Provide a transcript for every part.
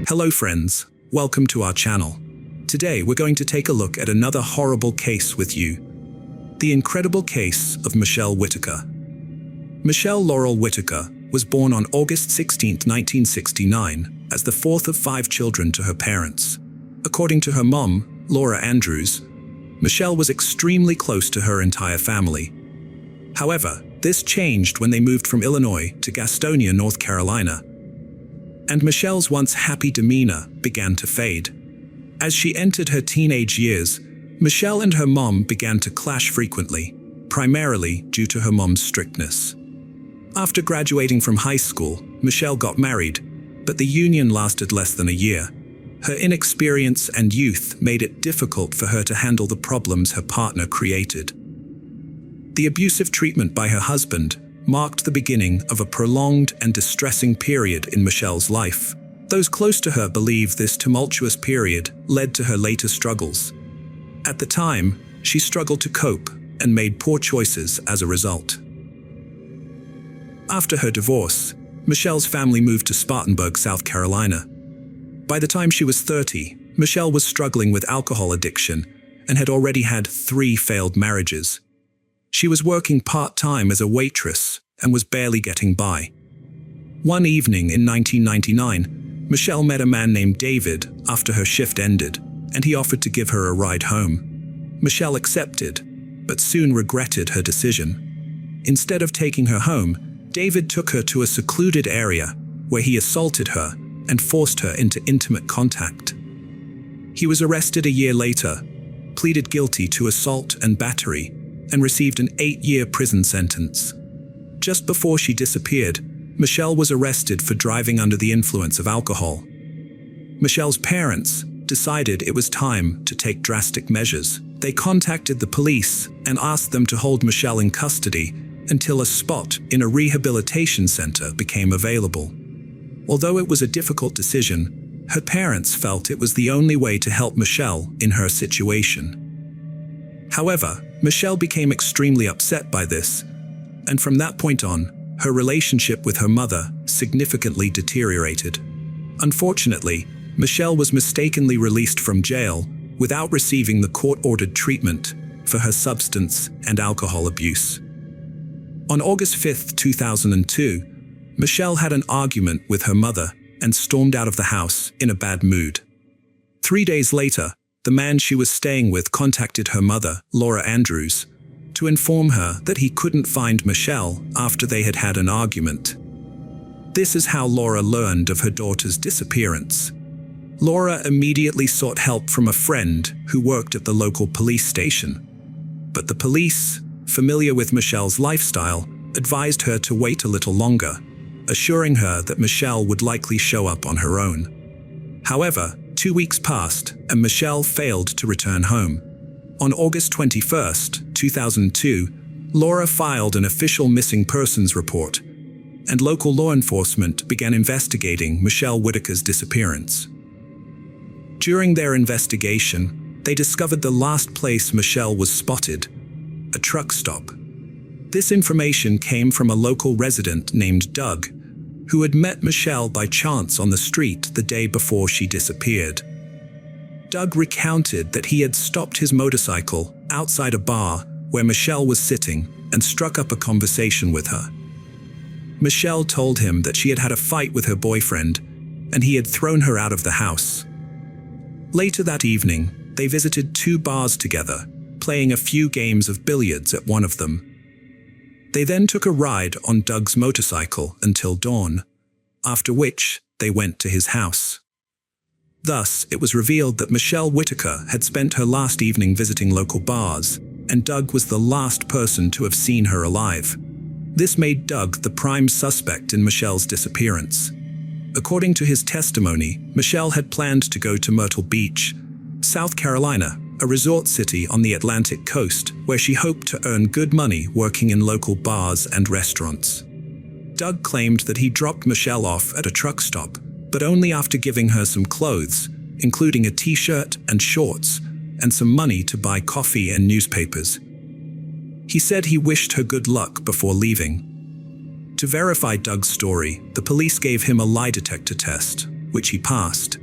Hello friends, welcome to our channel. Today we're going to take a look at another horrible case with you. The incredible case of Michele Whitaker. Michele Laurel Whitaker was born on August 16, 1969, as the fourth of 5 children to her parents. According to her mom, Laura Andrews, Michele was extremely close to her entire family. However, this changed when they moved from Illinois to Gastonia, North Carolina. And Michele's once happy demeanor began to fade. As she entered her teenage years, Michele and her mom began to clash frequently, primarily due to her mom's strictness. After graduating from high school, Michele got married, but the union lasted less than a year. Her inexperience and youth made it difficult for her to handle the problems her partner created. The abusive treatment by her husband marked the beginning of a prolonged and distressing period in Michele's life. Those close to her believe this tumultuous period led to her later struggles. At the time, she struggled to cope and made poor choices as a result. After her divorce, Michele's family moved to Spartanburg, South Carolina. By the time she was 30, Michele was struggling with alcohol addiction and had already had 3 failed marriages. She was working part-time as a waitress and was barely getting by. One evening in 1999, Michele met a man named David after her shift ended, and he offered to give her a ride home. Michele accepted, but soon regretted her decision. Instead of taking her home, David took her to a secluded area where he assaulted her and forced her into intimate contact. He was arrested a year later, pleaded guilty to assault and battery, and received an 8-year prison sentence. Just before she disappeared, Michele was arrested for driving under the influence of alcohol. Michele's parents decided it was time to take drastic measures. They contacted the police and asked them to hold Michele in custody until a spot in a rehabilitation center became available. Although it was a difficult decision, her parents felt it was the only way to help Michele in her situation. However, Michele became extremely upset by this, and from that point on, her relationship with her mother significantly deteriorated. Unfortunately, Michele was mistakenly released from jail without receiving the court-ordered treatment for her substance and alcohol abuse. On August 5, 2002, Michele had an argument with her mother and stormed out of the house in a bad mood. 3 days later, the man she was staying with contacted her mother, Laura Andrews, to inform her that he couldn't find Michele after they had had an argument. This is how Laura learned of her daughter's disappearance. Laura immediately sought help from a friend who worked at the local police station. But the police, familiar with Michele's lifestyle, advised her to wait a little longer, assuring her that Michele would likely show up on her own. However, 2 weeks passed and Michele failed to return home. On August 21, 2002, Laura filed an official missing persons report, and local law enforcement began investigating Michele Whitaker's disappearance. During their investigation, they discovered the last place Michele was spotted, a truck stop. This information came from a local resident named Doug, who had met Michele by chance on the street the day before she disappeared. Doug recounted that he had stopped his motorcycle outside a bar where Michele was sitting and struck up a conversation with her. Michele told him that she had had a fight with her boyfriend and he had thrown her out of the house. Later that evening, they visited 2 bars together, playing a few games of billiards at one of them. They then took a ride on Doug's motorcycle until dawn, after which they went to his house. Thus, it was revealed that Michele Whitaker had spent her last evening visiting local bars, and Doug was the last person to have seen her alive. This made Doug the prime suspect in Michele's disappearance. According to his testimony, Michele had planned to go to Myrtle Beach, South Carolina, a resort city on the Atlantic coast, where she hoped to earn good money working in local bars and restaurants. Doug claimed that he dropped Michele off at a truck stop, but only after giving her some clothes, including a t-shirt and shorts, and some money to buy coffee and newspapers. He said he wished her good luck before leaving. To verify Doug's story, the police gave him a lie detector test, which he passed.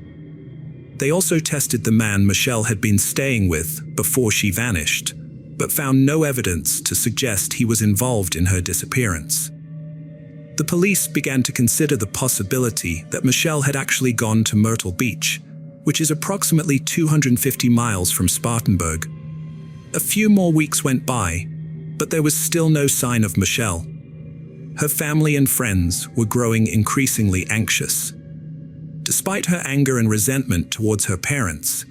They also tested the man Michele had been staying with before she vanished, but found no evidence to suggest he was involved in her disappearance. The police began to consider the possibility that Michele had actually gone to Myrtle Beach, which is approximately 250 miles from Spartanburg. A few more weeks went by, but there was still no sign of Michele. Her family and friends were growing increasingly anxious. Despite her anger and resentment towards her parents,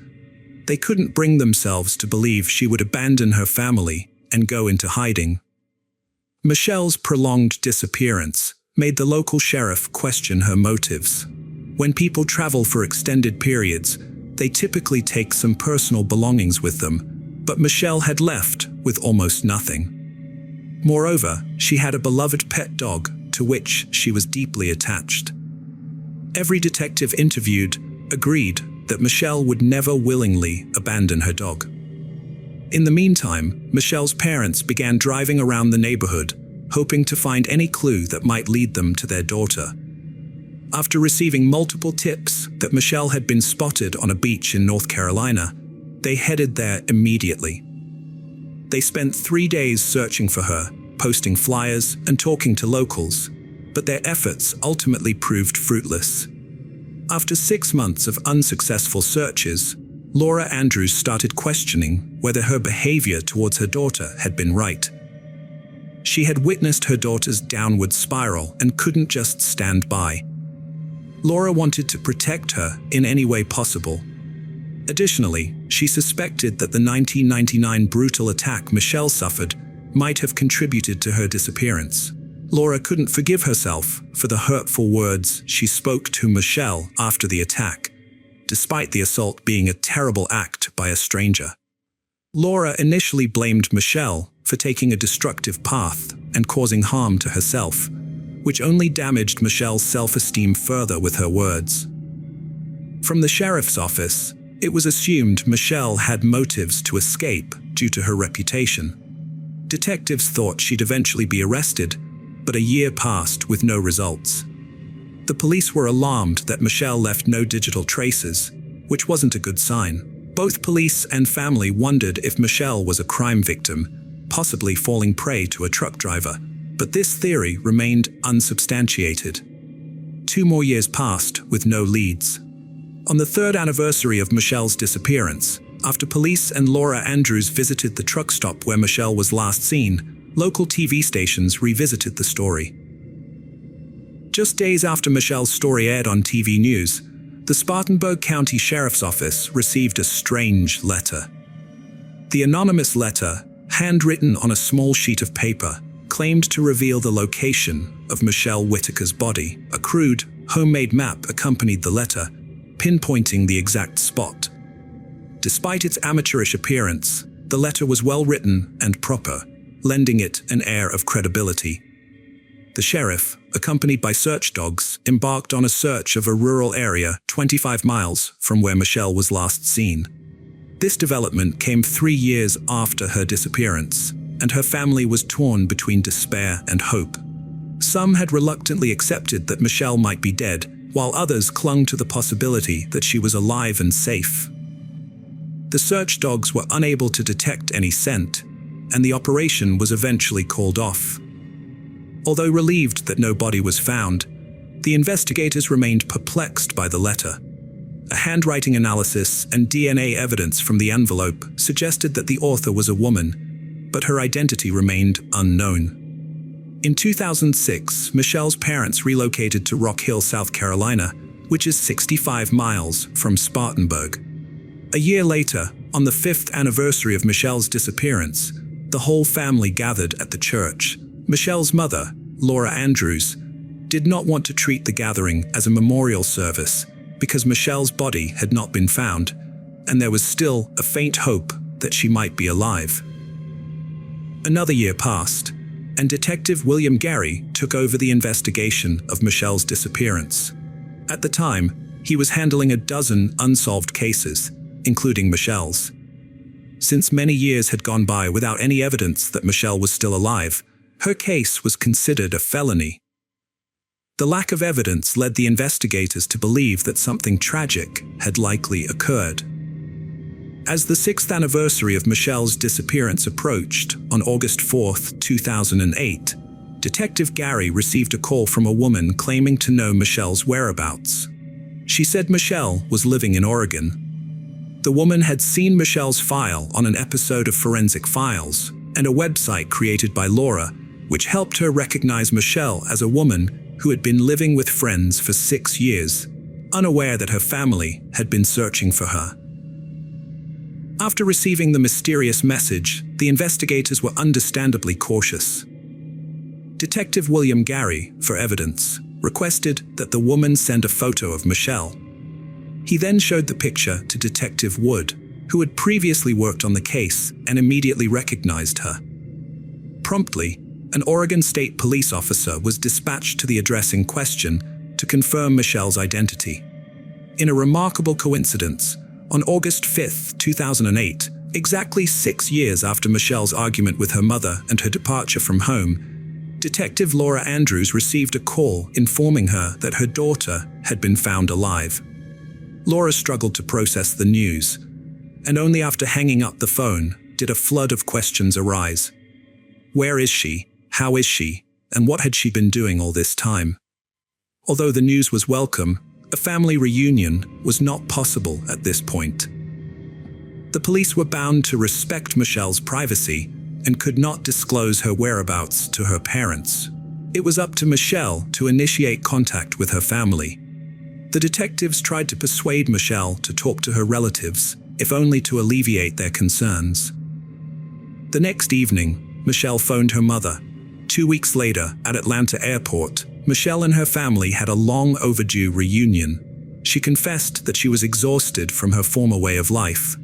they couldn't bring themselves to believe she would abandon her family and go into hiding. Michele's prolonged disappearance made the local sheriff question her motives. When people travel for extended periods, they typically take some personal belongings with them, but Michele had left with almost nothing. Moreover, she had a beloved pet dog to which she was deeply attached. Every detective interviewed agreed that Michele would never willingly abandon her dog. In the meantime, Michele's parents began driving around the neighborhood, hoping to find any clue that might lead them to their daughter. After receiving multiple tips that Michele had been spotted on a beach in North Carolina, they headed there immediately. They spent 3 days searching for her, posting flyers and talking to locals, but their efforts ultimately proved fruitless. After 6 months of unsuccessful searches, Laura Andrews started questioning whether her behavior towards her daughter had been right. She had witnessed her daughter's downward spiral and couldn't just stand by. Laura wanted to protect her in any way possible. Additionally, she suspected that the 1999 brutal attack Michele suffered might have contributed to her disappearance. Laura couldn't forgive herself for the hurtful words she spoke to Michele after the attack, despite the assault being a terrible act by a stranger. Laura initially blamed Michele for taking a destructive path and causing harm to herself, which only damaged Michele's self-esteem further with her words. From the sheriff's office, it was assumed Michele had motives to escape due to her reputation. Detectives thought she'd eventually be arrested, but a year passed with no results. The police were alarmed that Michele left no digital traces, which wasn't a good sign. Both police and family wondered if Michele was a crime victim, possibly falling prey to a truck driver, but this theory remained unsubstantiated. 2 more years passed with no leads. On the 3rd anniversary of Michele's disappearance, after police and Laura Andrews visited the truck stop where Michele was last seen, local TV stations revisited the story. Just days after Michele's story aired on TV news, the Spartanburg County Sheriff's Office received a strange letter. The anonymous letter, handwritten on a small sheet of paper, claimed to reveal the location of Michele Whitaker's body. A crude, homemade map accompanied the letter, pinpointing the exact spot. Despite its amateurish appearance, the letter was well written and proper, lending it an air of credibility. The sheriff, accompanied by search dogs, embarked on a search of a rural area 25 miles from where Michele was last seen. This development came 3 years after her disappearance, and her family was torn between despair and hope. Some had reluctantly accepted that Michele might be dead, while others clung to the possibility that she was alive and safe. The search dogs were unable to detect any scent, and the operation was eventually called off. Although relieved that no body was found, the investigators remained perplexed by the letter. A handwriting analysis and DNA evidence from the envelope suggested that the author was a woman, but her identity remained unknown. In 2006, Michele's parents relocated to Rock Hill, South Carolina, which is 65 miles from Spartanburg. A year later, on the 5th anniversary of Michele's disappearance, the whole family gathered at the church. Michele's mother, Laura Andrews, did not want to treat the gathering as a memorial service because Michele's body had not been found, and there was still a faint hope that she might be alive. Another year passed, and Detective William Gary took over the investigation of Michele's disappearance. At the time, he was handling a dozen unsolved cases, including Michele's. Since many years had gone by without any evidence that Michele was still alive, her case was considered a felony. The lack of evidence led the investigators to believe that something tragic had likely occurred. As the 6th anniversary of Michelle's disappearance approached, on August 4, 2008, Detective Gary received a call from a woman claiming to know Michelle's whereabouts. She said Michele was living in Oregon. The woman had seen Michelle's file on an episode of Forensic Files and a website created by Laura, which helped her recognize Michele as a woman who had been living with friends for 6 years, unaware that her family had been searching for her. After receiving the mysterious message, the investigators were understandably cautious. Detective William Gary, for evidence, requested that the woman send a photo of Michele. He then showed the picture to Detective Wood, who had previously worked on the case and immediately recognized her. Promptly, an Oregon State police officer was dispatched to the address in question to confirm Michelle's identity. In a remarkable coincidence, on August 5, 2008, exactly 6 years after Michelle's argument with her mother and her departure from home, Detective Laura Andrews received a call informing her that her daughter had been found alive. Laura struggled to process the news, and only after hanging up the phone did a flood of questions arise. Where is she? How is she? And what had she been doing all this time? Although the news was welcome, a family reunion was not possible at this point. The police were bound to respect Michelle's privacy and could not disclose her whereabouts to her parents. It was up to Michele to initiate contact with her family. The detectives tried to persuade Michele to talk to her relatives, if only to alleviate their concerns. The next evening, Michele phoned her mother. 2 weeks later, at Atlanta Airport, Michele and her family had a long overdue reunion. She confessed that she was exhausted from her former way of life.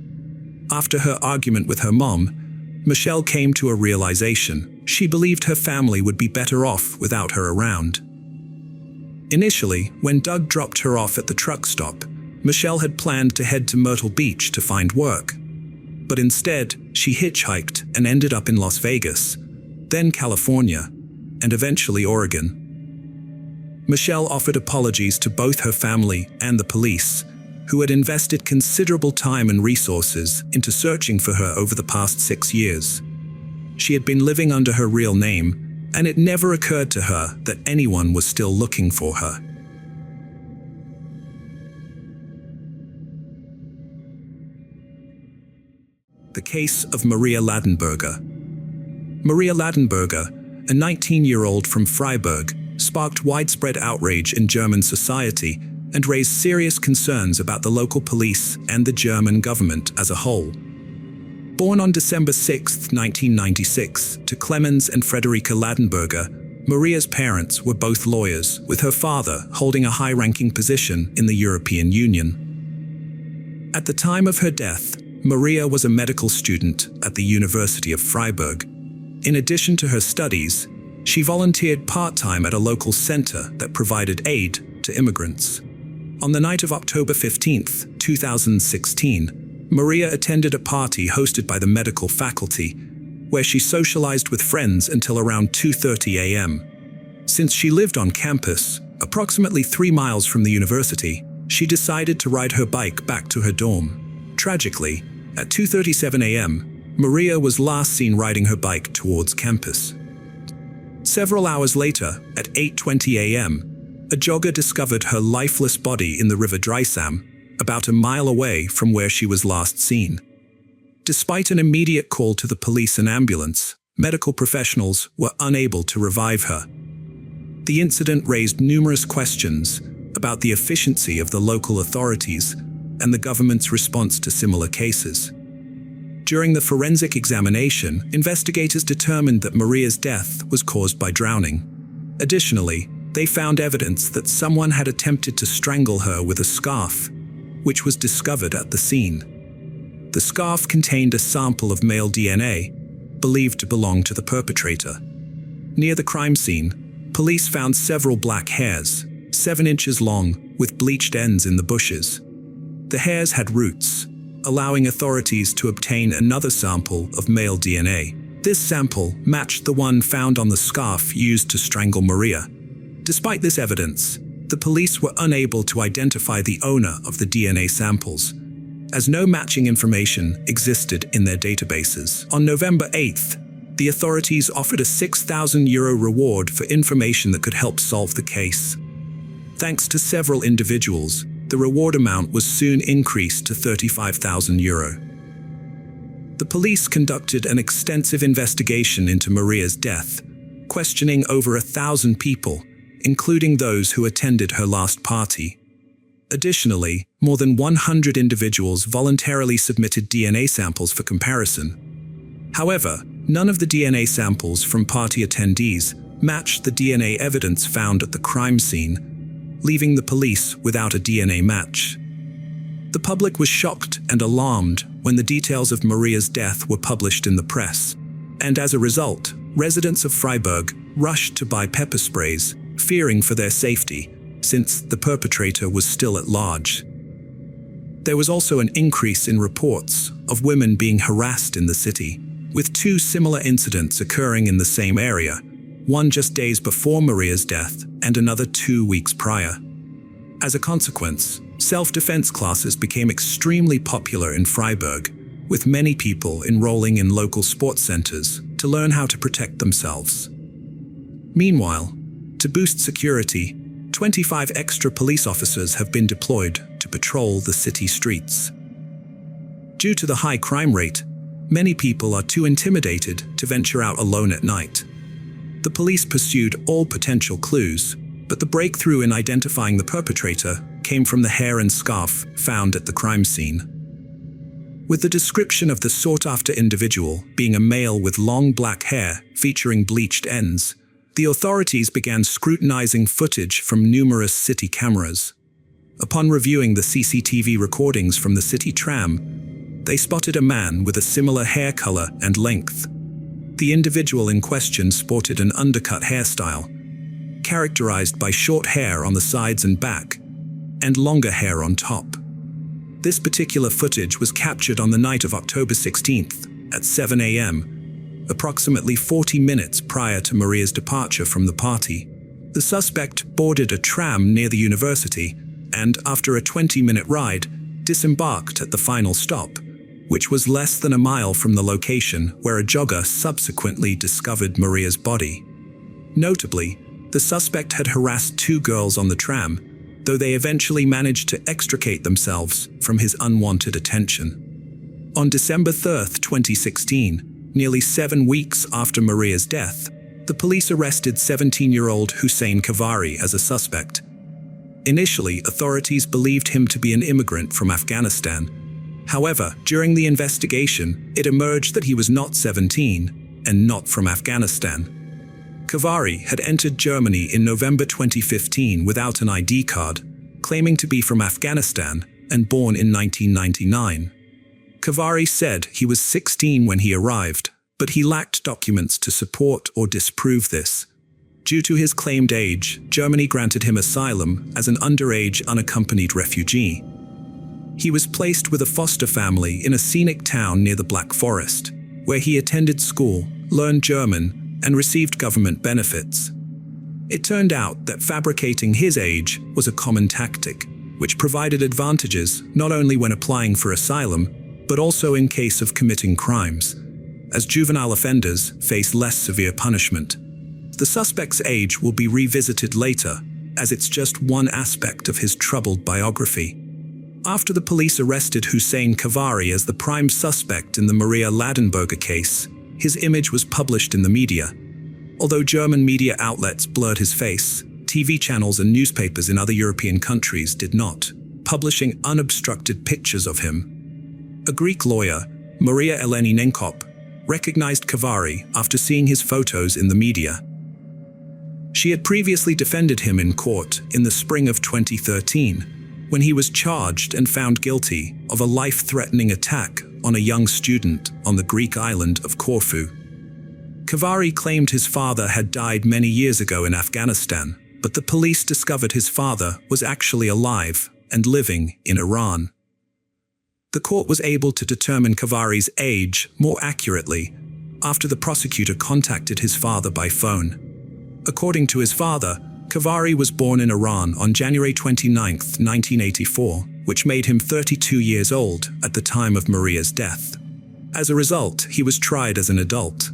After her argument with her mom, Michele came to a realization. She believed her family would be better off without her around. Initially, when Doug dropped her off at the truck stop, Michele had planned to head to Myrtle Beach to find work. But instead, she hitchhiked and ended up in Las Vegas, then California, and eventually Oregon. Michele offered apologies to both her family and the police, who had invested considerable time and resources into searching for her over the past 6 years. She had been living under her real name, and it never occurred to her that anyone was still looking for her. The case of Maria Ladenburger. Maria Ladenburger, a 19-year-old from Freiburg, sparked widespread outrage in German society and raised serious concerns about the local police and the German government as a whole. Born on December 6, 1996, to Clemens and Friederike Ladenburger, Maria's parents were both lawyers, with her father holding a high-ranking position in the European Union. At the time of her death, Maria was a medical student at the University of Freiburg. In addition to her studies, she volunteered part-time at a local center that provided aid to immigrants. On the night of October 15, 2016, Maria attended a party hosted by the medical faculty, where she socialized with friends until around 2:30 a.m. Since she lived on campus, approximately 3 miles from the university, she decided to ride her bike back to her dorm. Tragically, at 2:37 a.m., Maria was last seen riding her bike towards campus. Several hours later, at 8:20 a.m., a jogger discovered her lifeless body in the River Dreisam, about a mile away from where she was last seen. Despite an immediate call to the police and ambulance, medical professionals were unable to revive her. The incident raised numerous questions about the efficiency of the local authorities and the government's response to similar cases. During the forensic examination, investigators determined that Maria's death was caused by drowning. Additionally, they found evidence that someone had attempted to strangle her with a scarf, which was discovered at the scene. The scarf contained a sample of male DNA, believed to belong to the perpetrator. Near the crime scene, police found several black hairs, 7 inches long, with bleached ends in the bushes. The hairs had roots, allowing authorities to obtain another sample of male DNA. This sample matched the one found on the scarf used to strangle Maria. Despite this evidence, the police were unable to identify the owner of the DNA samples, as no matching information existed in their databases. On November 8th, the authorities offered a €6,000 reward for information that could help solve the case. Thanks to several individuals, the reward amount was soon increased to €35,000. The police conducted an extensive investigation into Maria's death, questioning over 1,000 people, including those who attended her last party. Additionally, more than 100 individuals voluntarily submitted DNA samples for comparison. However, none of the DNA samples from party attendees matched the DNA evidence found at the crime scene, leaving the police without a DNA match. The public was shocked and alarmed when the details of Maria's death were published in the press, and as a result, residents of Freiburg rushed to buy pepper sprays, fearing for their safety, since the perpetrator was still at large. There was also an increase in reports of women being harassed in the city, with 2 similar incidents occurring in the same area, one just days before Maria's death and another 2 weeks prior. As a consequence, self-defense classes became extremely popular in Freiburg, with many people enrolling in local sports centers to learn how to protect themselves. Meanwhile, to boost security, 25 extra police officers have been deployed to patrol the city streets. Due to the high crime rate, many people are too intimidated to venture out alone at night. The police pursued all potential clues, but the breakthrough in identifying the perpetrator came from the hair and scarf found at the crime scene. With the description of the sought-after individual being a male with long black hair featuring bleached ends, the authorities began scrutinizing footage from numerous city cameras. Upon reviewing the CCTV recordings from the city tram, they spotted a man with a similar hair color and length. The individual in question sported an undercut hairstyle, characterized by short hair on the sides and back, and longer hair on top. This particular footage was captured on the night of October 16th at 7 a.m., approximately 40 minutes prior to Maria's departure from the party. The suspect boarded a tram near the university and, after a 20-minute ride, disembarked at the final stop, which was less than a mile from the location where a jogger subsequently discovered Maria's body. Notably, the suspect had harassed 2 girls on the tram, though they eventually managed to extricate themselves from his unwanted attention. On December 3, 2016, nearly 7 weeks after Maria's death, the police arrested 17-year-old Hussein Kavari as a suspect. Initially, authorities believed him to be an immigrant from Afghanistan. However, during the investigation, it emerged that he was not 17 and not from Afghanistan. Kavari had entered Germany in November 2015 without an ID card, claiming to be from Afghanistan and born in 1999. Kavari said he was 16 when he arrived, but he lacked documents to support or disprove this. Due to his claimed age, Germany granted him asylum as an underage unaccompanied refugee. He was placed with a foster family in a scenic town near the Black Forest, where he attended school, learned German, and received government benefits. It turned out that fabricating his age was a common tactic, which provided advantages not only when applying for asylum, but also in case of committing crimes, as juvenile offenders face less severe punishment. The suspect's age will be revisited later, as it's just one aspect of his troubled biography. After the police arrested Hussein Kavari as the prime suspect in the Maria Ladenburger case, his image was published in the media. Although German media outlets blurred his face, TV channels and newspapers in other European countries did not, publishing unobstructed pictures of him. A Greek lawyer, Maria Eleni Nenkop, recognized Kavari after seeing his photos in the media. She had previously defended him in court in the spring of 2013, when he was charged and found guilty of a life-threatening attack on a young student on the Greek island of Corfu. Kavari claimed his father had died many years ago in Afghanistan, but the police discovered his father was actually alive and living in Iran. The court was able to determine Kavari's age more accurately after the prosecutor contacted his father by phone. According to his father, Khavari was born in Iran on January 29, 1984, which made him 32 years old at the time of Maria's death. As a result, he was tried as an adult.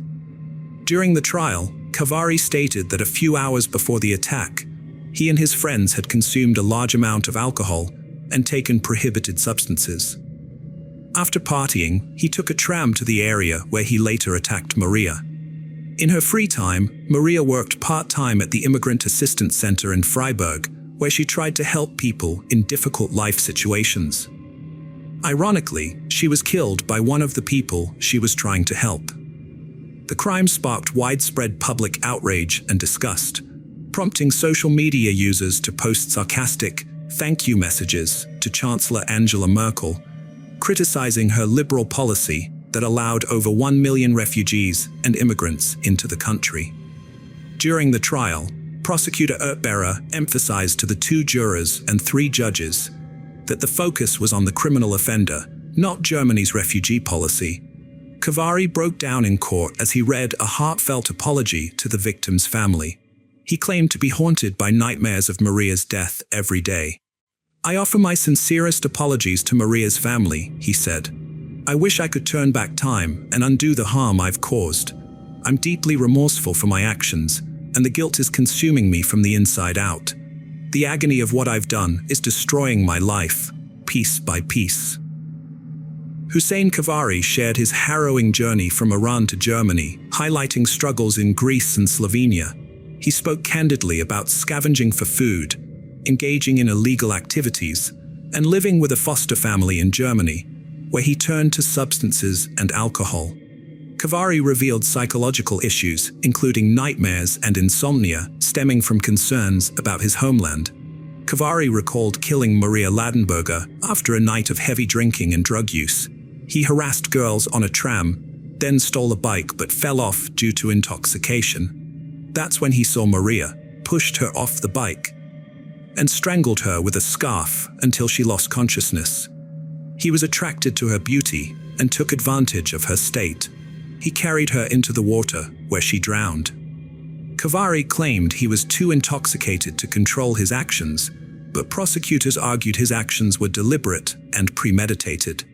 During the trial, Khavari stated that a few hours before the attack, he and his friends had consumed a large amount of alcohol and taken prohibited substances. After partying, he took a tram to the area where he later attacked Maria. In her free time, Maria worked part-time at the Immigrant Assistance Center in Freiburg, where she tried to help people in difficult life situations. Ironically, she was killed by one of the people she was trying to help. The crime sparked widespread public outrage and disgust, prompting social media users to post sarcastic thank you messages to Chancellor Angela Merkel, criticizing her liberal policy that allowed over 1 million refugees and immigrants into the country. During the trial, prosecutor Ertberer emphasized to the 2 jurors and 3 judges that the focus was on the criminal offender, not Germany's refugee policy. Khavari broke down in court as he read a heartfelt apology to the victim's family. He claimed to be haunted by nightmares of Maria's death every day. "I offer my sincerest apologies to Maria's family," he said. "I wish I could turn back time and undo the harm I've caused. I'm deeply remorseful for my actions, and the guilt is consuming me from the inside out. The agony of what I've done is destroying my life, piece by piece." Hussein Khavari shared his harrowing journey from Iran to Germany, highlighting struggles in Greece and Slovenia. He spoke candidly about scavenging for food, engaging in illegal activities, and living with a foster family in Germany, where he turned to substances and alcohol. Khavari revealed psychological issues, including nightmares and insomnia, stemming from concerns about his homeland. Khavari recalled killing Maria Ladenberger after a night of heavy drinking and drug use. He harassed girls on a tram, then stole a bike but fell off due to intoxication. That's when he saw Maria, pushed her off the bike, and strangled her with a scarf until she lost consciousness. He was attracted to her beauty and took advantage of her state. He carried her into the water, where she drowned. Khavari claimed he was too intoxicated to control his actions, but prosecutors argued his actions were deliberate and premeditated.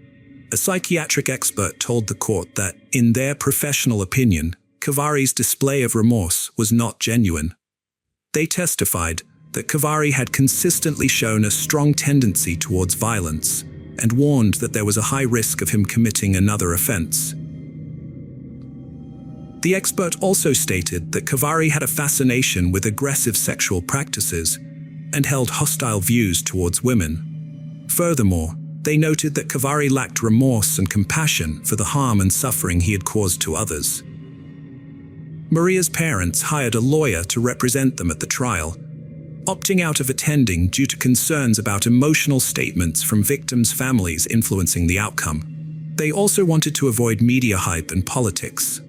A psychiatric expert told the court that, in their professional opinion, Khavari's display of remorse was not genuine. They testified that Khavari had consistently shown a strong tendency towards violence and warned that there was a high risk of him committing another offense. The expert also stated that Khavari had a fascination with aggressive sexual practices and held hostile views towards women. Furthermore, they noted that Khavari lacked remorse and compassion for the harm and suffering he had caused to others. Maria's parents hired a lawyer to represent them at the trial, opting out of attending due to concerns about emotional statements from victims' families influencing the outcome. They also wanted to avoid media hype and politics.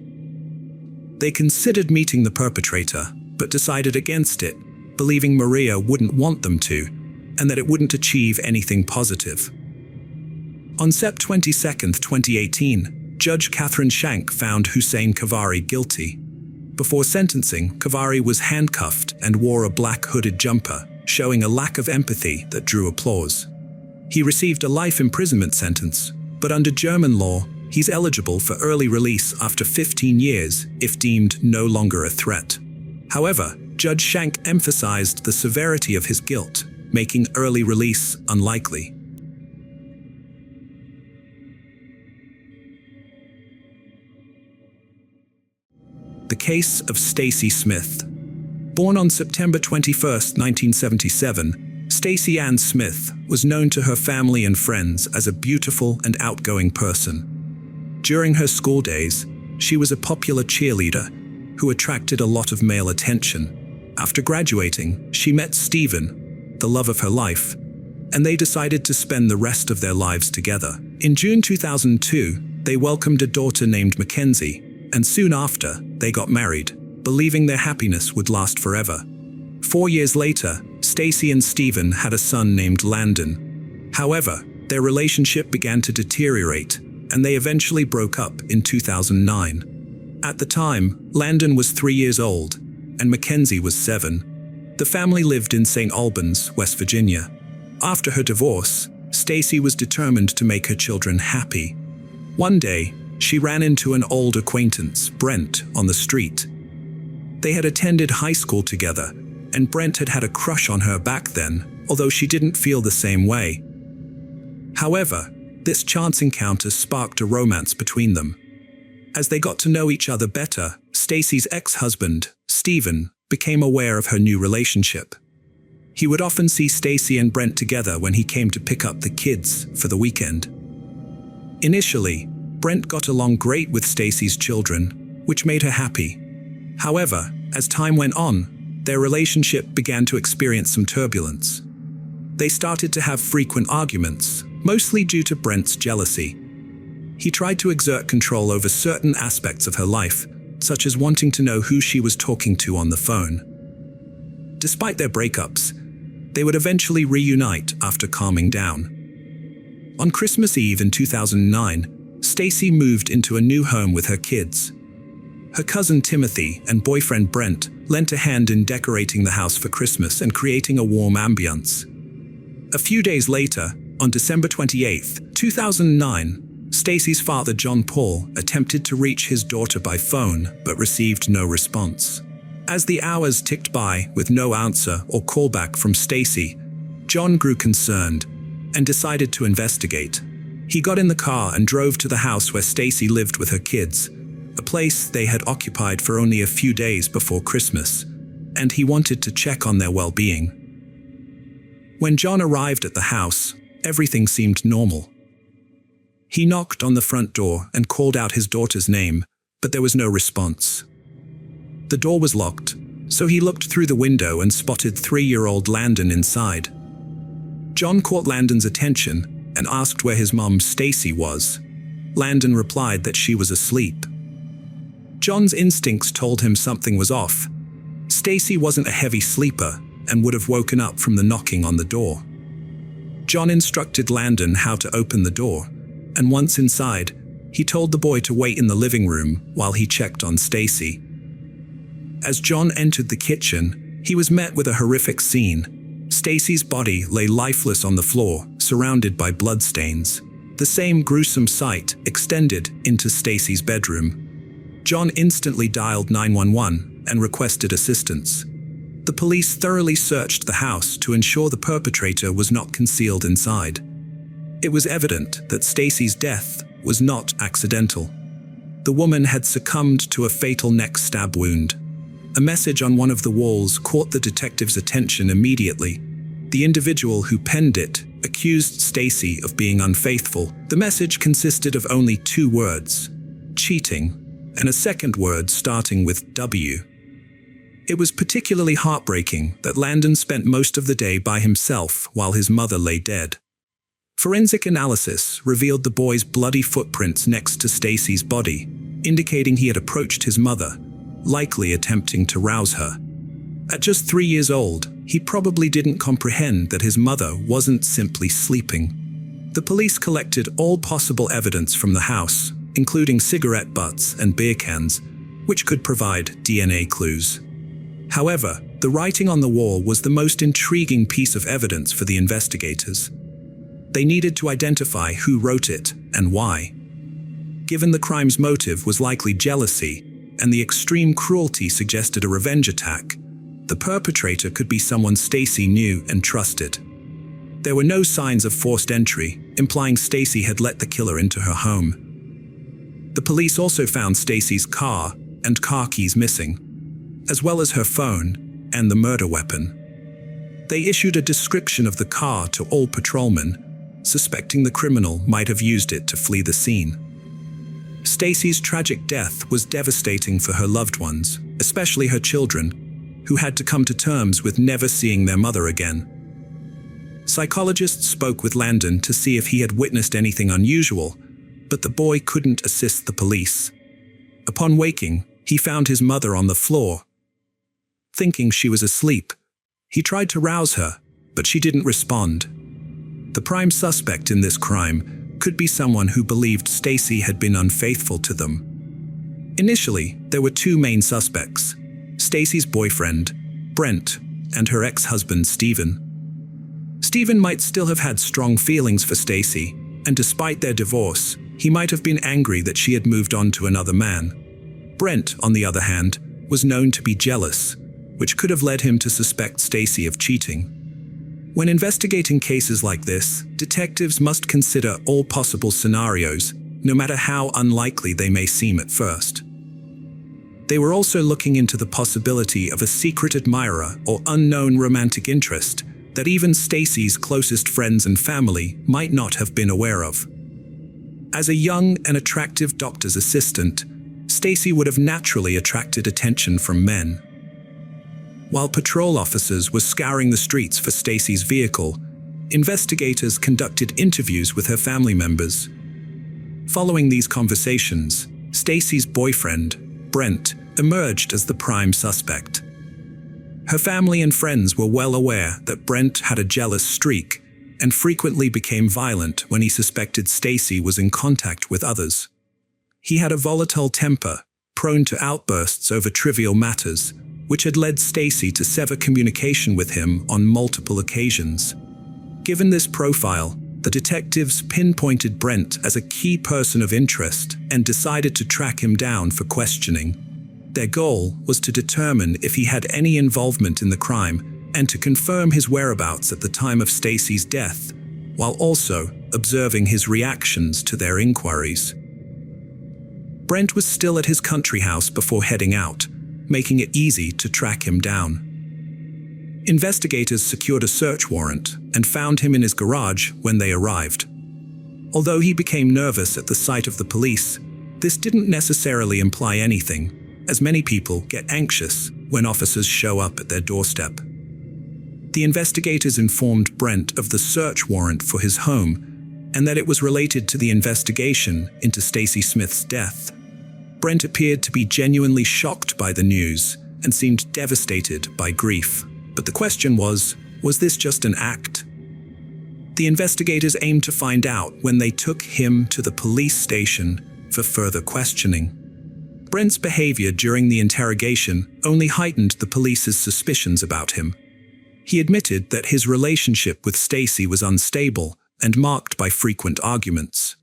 They considered meeting the perpetrator, but decided against it, believing Maria wouldn't want them to, and that it wouldn't achieve anything positive. On September 22, 2018, Judge Catherine Shank found Hussein Khavari guilty. Before sentencing, Khavari was handcuffed and wore a black hooded jumper, showing a lack of empathy that drew applause. He received a life imprisonment sentence, but under German law, he's eligible for early release after 15 years if deemed no longer a threat. However, Judge Shank emphasized the severity of his guilt, making early release unlikely. The case of Stacy Smith. Born on September 21, 1977, Stacy Ann Smith was known to her family and friends as a beautiful and outgoing person. During her school days, she was a popular cheerleader who attracted a lot of male attention. After graduating, she met Stephen, the love of her life, and they decided to spend the rest of their lives together. In June 2002, they welcomed a daughter named Mackenzie, and soon after, they got married, believing their happiness would last forever. 4 years later, Stacy and Stephen had a son named Landon. However, their relationship began to deteriorate, and they eventually broke up in 2009. At the time, Landon was 3 years old, and Mackenzie was 7. The family lived in St. Albans, West Virginia. After her divorce, Stacy was determined to make her children happy. One day, she ran into an old acquaintance, Brent, on the street. They had attended high school together, and Brent had had a crush on her back then, although she didn't feel the same way. However, this chance encounter sparked a romance between them. As they got to know each other better, Stacy's ex-husband, Stephen, became aware of her new relationship. He would often see Stacy and Brent together when he came to pick up the kids for the weekend. Initially, Brent got along great with Stacy's children, which made her happy. However, as time went on, their relationship began to experience some turbulence. They started to have frequent arguments, mostly due to Brent's jealousy. He tried to exert control over certain aspects of her life, such as wanting to know who she was talking to on the phone. Despite their breakups, they would eventually reunite after calming down. On Christmas Eve in 2009, Stacy moved into a new home with her kids. Her cousin Timothy and boyfriend Brent lent a hand in decorating the house for Christmas and creating a warm ambience. A few days later, on December 28, 2009, Stacy's father John Paul attempted to reach his daughter by phone but received no response. As the hours ticked by with no answer or callback from Stacy, John grew concerned and decided to investigate. He got in the car and drove to the house where Stacy lived with her kids, a place they had occupied for only a few days before Christmas, and he wanted to check on their well-being. When John arrived at the house, everything seemed normal. He knocked on the front door and called out his daughter's name, but there was no response. The door was locked, so he looked through the window and spotted 3-year-old Landon inside. John caught Landon's attention and asked where his mom Stacy was. Landon replied that she was asleep. John's instincts told him something was off. Stacy wasn't a heavy sleeper and would have woken up from the knocking on the door. John instructed Landon how to open the door, and once inside, he told the boy to wait in the living room while he checked on Stacy. As John entered the kitchen, he was met with a horrific scene. Stacy's body lay lifeless on the floor, surrounded by bloodstains. The same gruesome sight extended into Stacy's bedroom. John instantly dialed 911 and requested assistance. The police thoroughly searched the house to ensure the perpetrator was not concealed inside. It was evident that Stacy's death was not accidental. The woman had succumbed to a fatal neck stab wound. A message on one of the walls caught the detective's attention immediately. The individual who penned it accused Stacy of being unfaithful. The message consisted of only 2 words, cheating, and a second word starting with W. It was particularly heartbreaking that Landon spent most of the day by himself while his mother lay dead. Forensic analysis revealed the boy's bloody footprints next to Stacy's body, indicating he had approached his mother, likely attempting to rouse her. At just 3 years old, he probably didn't comprehend that his mother wasn't simply sleeping. The police collected all possible evidence from the house, including cigarette butts and beer cans, which could provide DNA clues. However, the writing on the wall was the most intriguing piece of evidence for the investigators. They needed to identify who wrote it and why. Given the crime's motive was likely jealousy, and the extreme cruelty suggested a revenge attack, the perpetrator could be someone Stacy knew and trusted. There were no signs of forced entry, implying Stacy had let the killer into her home. The police also found Stacy's car and car keys missing, as well as her phone and the murder weapon. They issued a description of the car to all patrolmen, suspecting the criminal might have used it to flee the scene. Stacy's tragic death was devastating for her loved ones, especially her children, who had to come to terms with never seeing their mother again. Psychologists spoke with Landon to see if he had witnessed anything unusual, but the boy couldn't assist the police. Upon waking, he found his mother on the floor. Thinking she was asleep, he tried to rouse her, but she didn't respond. The prime suspect in this crime could be someone who believed Stacy had been unfaithful to them. Initially, there were 2 main suspects: Stacy's boyfriend, Brent, and her ex-husband Stephen. Stephen might still have had strong feelings for Stacy, and despite their divorce, he might have been angry that she had moved on to another man. Brent, on the other hand, was known to be jealous, which could have led him to suspect Stacy of cheating. When investigating cases like this, detectives must consider all possible scenarios, no matter how unlikely they may seem at first. They were also looking into the possibility of a secret admirer or unknown romantic interest that even Stacy's closest friends and family might not have been aware of. As a young and attractive doctor's assistant, Stacy would have naturally attracted attention from men. While patrol officers were scouring the streets for Stacy's vehicle, investigators conducted interviews with her family members. Following these conversations, Stacy's boyfriend, Brent, emerged as the prime suspect. Her family and friends were well aware that Brent had a jealous streak and frequently became violent when he suspected Stacy was in contact with others. He had a volatile temper, prone to outbursts over trivial matters, which had led Stacy to sever communication with him on multiple occasions. Given this profile, the detectives pinpointed Brent as a key person of interest and decided to track him down for questioning. Their goal was to determine if he had any involvement in the crime and to confirm his whereabouts at the time of Stacy's death, while also observing his reactions to their inquiries. Brent was still at his country house before heading out, making it easy to track him down. Investigators secured a search warrant and found him in his garage when they arrived. Although he became nervous at the sight of the police, this didn't necessarily imply anything, as many people get anxious when officers show up at their doorstep. The investigators informed Brent of the search warrant for his home and that it was related to the investigation into Stacy Smith's death. Brent appeared to be genuinely shocked by the news and seemed devastated by grief. But the question was this just an act? The investigators aimed to find out when they took him to the police station for further questioning. Brent's behavior during the interrogation only heightened the police's suspicions about him. He admitted that his relationship with Stacy was unstable and marked by frequent arguments.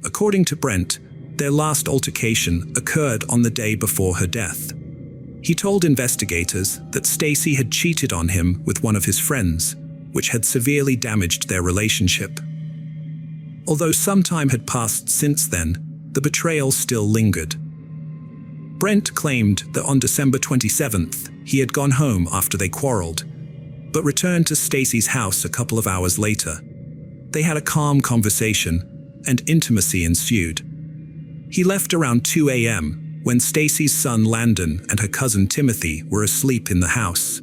According to Brent, their last altercation occurred on the day before her death. He told investigators that Stacy had cheated on him with one of his friends, which had severely damaged their relationship. Although some time had passed since then, the betrayal still lingered. Brent claimed that on December 27th, he had gone home after they quarreled, but returned to Stacy's house a couple of hours later. They had a calm conversation, and intimacy ensued. He left around 2 a.m. when Stacy's son Landon and her cousin Timothy were asleep in the house.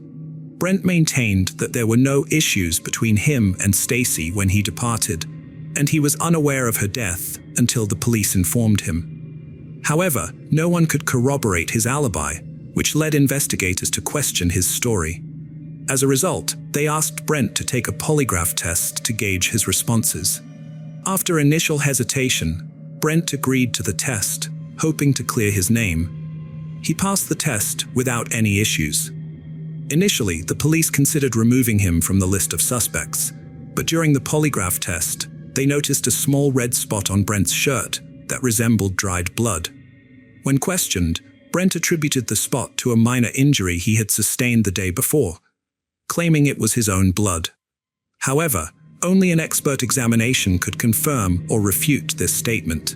Brent maintained that there were no issues between him and Stacy when he departed, and he was unaware of her death until the police informed him. However, no one could corroborate his alibi, which led investigators to question his story. As a result, they asked Brent to take a polygraph test to gauge his responses. After initial hesitation, Brent agreed to the test, hoping to clear his name. He passed the test without any issues. Initially, the police considered removing him from the list of suspects, but during the polygraph test, they noticed a small red spot on Brent's shirt that resembled dried blood. When questioned, Brent attributed the spot to a minor injury he had sustained the day before, claiming it was his own blood. However, only an expert examination could confirm or refute this statement.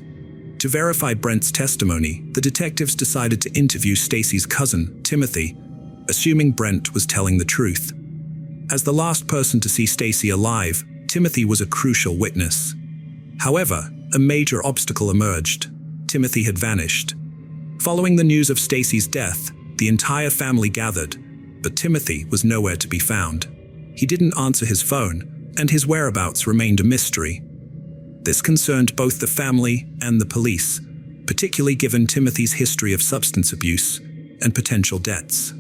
To verify Brent's testimony, the detectives decided to interview Stacy's cousin, Timothy, assuming Brent was telling the truth. As the last person to see Stacy alive, Timothy was a crucial witness. However, a major obstacle emerged. Timothy had vanished. Following the news of Stacy's death, the entire family gathered, but Timothy was nowhere to be found. He didn't answer his phone, and his whereabouts remained a mystery. This concerned both the family and the police, particularly given Timothy's history of substance abuse and potential debts.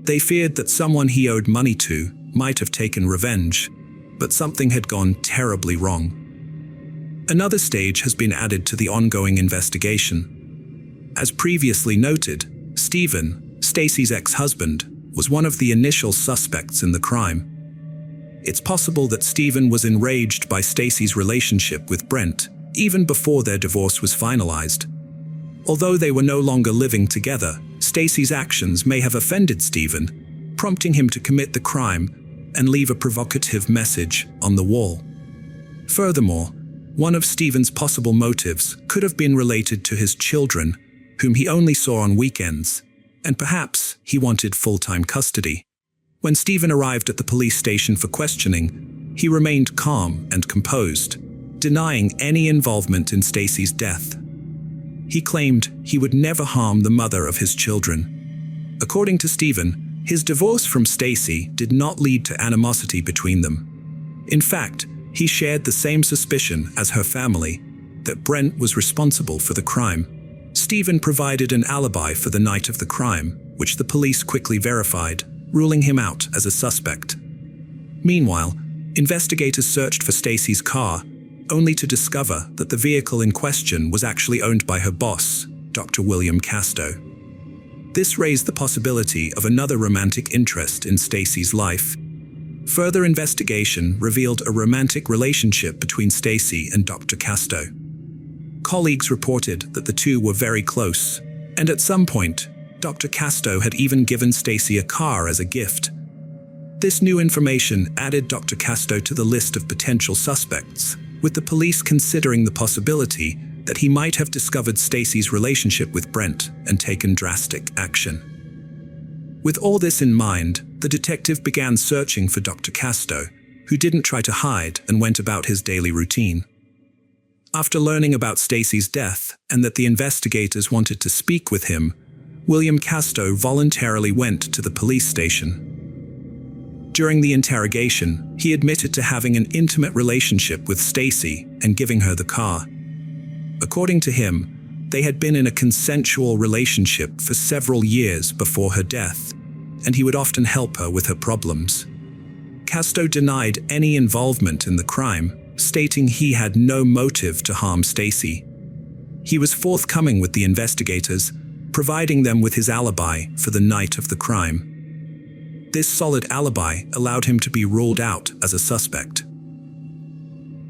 They feared that someone he owed money to might have taken revenge, but something had gone terribly wrong. Another stage has been added to the ongoing investigation. As previously noted, Stephen, Stacy's ex-husband, was one of the initial suspects in the crime. It's possible that Stephen was enraged by Stacy's relationship with Brent, even before their divorce was finalized. Although they were no longer living together, Stacy's actions may have offended Stephen, prompting him to commit the crime and leave a provocative message on the wall. Furthermore, one of Stephen's possible motives could have been related to his children, whom he only saw on weekends, and perhaps he wanted full-time custody. When Stephen arrived at the police station for questioning, he remained calm and composed, denying any involvement in Stacy's death. He claimed he would never harm the mother of his children. According to Stephen, his divorce from Stacy did not lead to animosity between them. In fact, he shared the same suspicion as her family, that Brent was responsible for the crime. Stephen provided an alibi for the night of the crime, which the police quickly verified, ruling him out as a suspect. Meanwhile, investigators searched for Stacy's car, only to discover that the vehicle in question was actually owned by her boss, Dr. William Casto. This raised the possibility of another romantic interest in Stacy's life. Further investigation revealed a romantic relationship between Stacy and Dr. Casto. Colleagues reported that the two were very close, and at some point, Dr. Casto had even given Stacy a car as a gift. This new information added Dr. Casto to the list of potential suspects, with the police considering the possibility that he might have discovered Stacy's relationship with Brent and taken drastic action. With all this in mind, the detective began searching for Dr. Casto, who didn't try to hide and went about his daily routine. After learning about Stacy's death and that the investigators wanted to speak with him, William Casto voluntarily went to the police station. During the interrogation, he admitted to having an intimate relationship with Stacy and giving her the car. According to him, they had been in a consensual relationship for several years before her death, and he would often help her with her problems. Casto denied any involvement in the crime, stating he had no motive to harm Stacy. He was forthcoming with the investigators, providing them with his alibi for the night of the crime. This solid alibi allowed him to be ruled out as a suspect.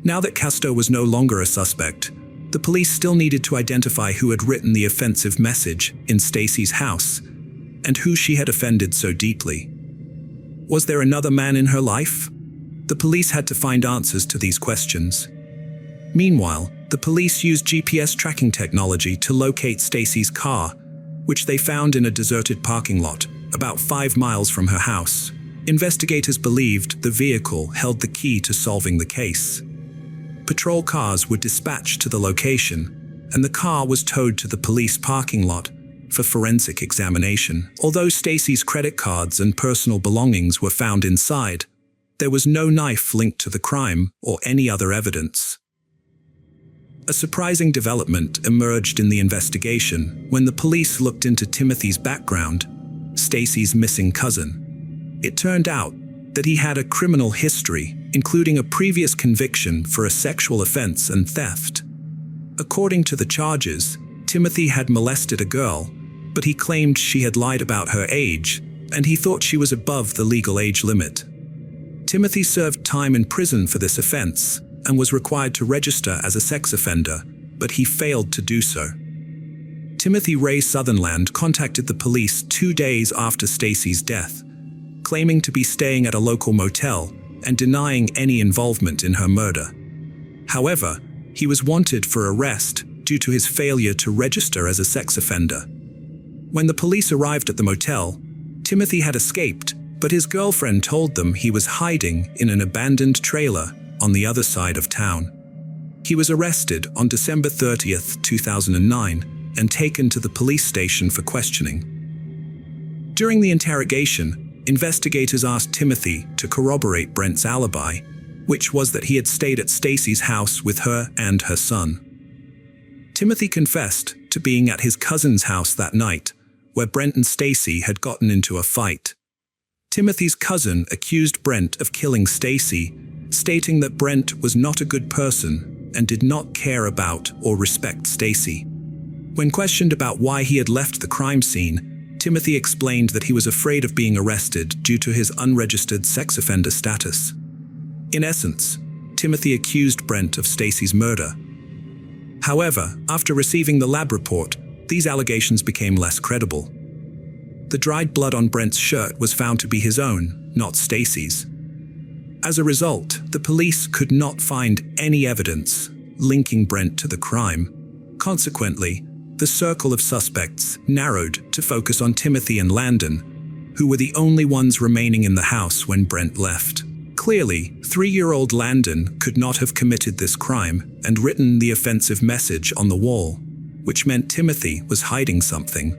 Now that Casto was no longer a suspect, the police still needed to identify who had written the offensive message in Stacy's house and who she had offended so deeply. Was there another man in her life? The police had to find answers to these questions. Meanwhile, the police used GPS tracking technology to locate Stacy's car, which they found in a deserted parking lot, about 5 miles from her house. Investigators believed the vehicle held the key to solving the case. Patrol cars were dispatched to the location, and the car was towed to the police parking lot for forensic examination. Although Stacy's credit cards and personal belongings were found inside, there was no knife linked to the crime or any other evidence. A surprising development emerged in the investigation when the police looked into Timothy's background, Stacy's missing cousin. It turned out that he had a criminal history, including a previous conviction for a sexual offense and theft. According to the charges, Timothy had molested a girl, but he claimed she had lied about her age, and he thought she was above the legal age limit. Timothy served time in prison for this offense and was required to register as a sex offender, but he failed to do so. Timothy Ray Sutherland contacted the police 2 days after Stacy's death, claiming to be staying at a local motel and denying any involvement in her murder. However, he was wanted for arrest due to his failure to register as a sex offender. When the police arrived at the motel, Timothy had escaped, but his girlfriend told them he was hiding in an abandoned trailer on the other side of town. He was arrested on December 30th, 2009, and taken to the police station for questioning. During the interrogation, investigators asked Timothy to corroborate Brent's alibi, which was that he had stayed at Stacy's house with her and her son. Timothy confessed to being at his cousin's house that night, where Brent and Stacy had gotten into a fight. Timothy's cousin accused Brent of killing Stacy, stating that Brent was not a good person and did not care about or respect Stacy. When questioned about why he had left the crime scene, Timothy explained that he was afraid of being arrested due to his unregistered sex offender status. In essence, Timothy accused Brent of Stacy's murder. However, after receiving the lab report, these allegations became less credible. The dried blood on Brent's shirt was found to be his own, not Stacy's. As a result, the police could not find any evidence linking Brent to the crime. Consequently, the circle of suspects narrowed to focus on Timothy and Landon, who were the only ones remaining in the house when Brent left. Clearly, 3-year-old Landon could not have committed this crime and written the offensive message on the wall, which meant Timothy was hiding something.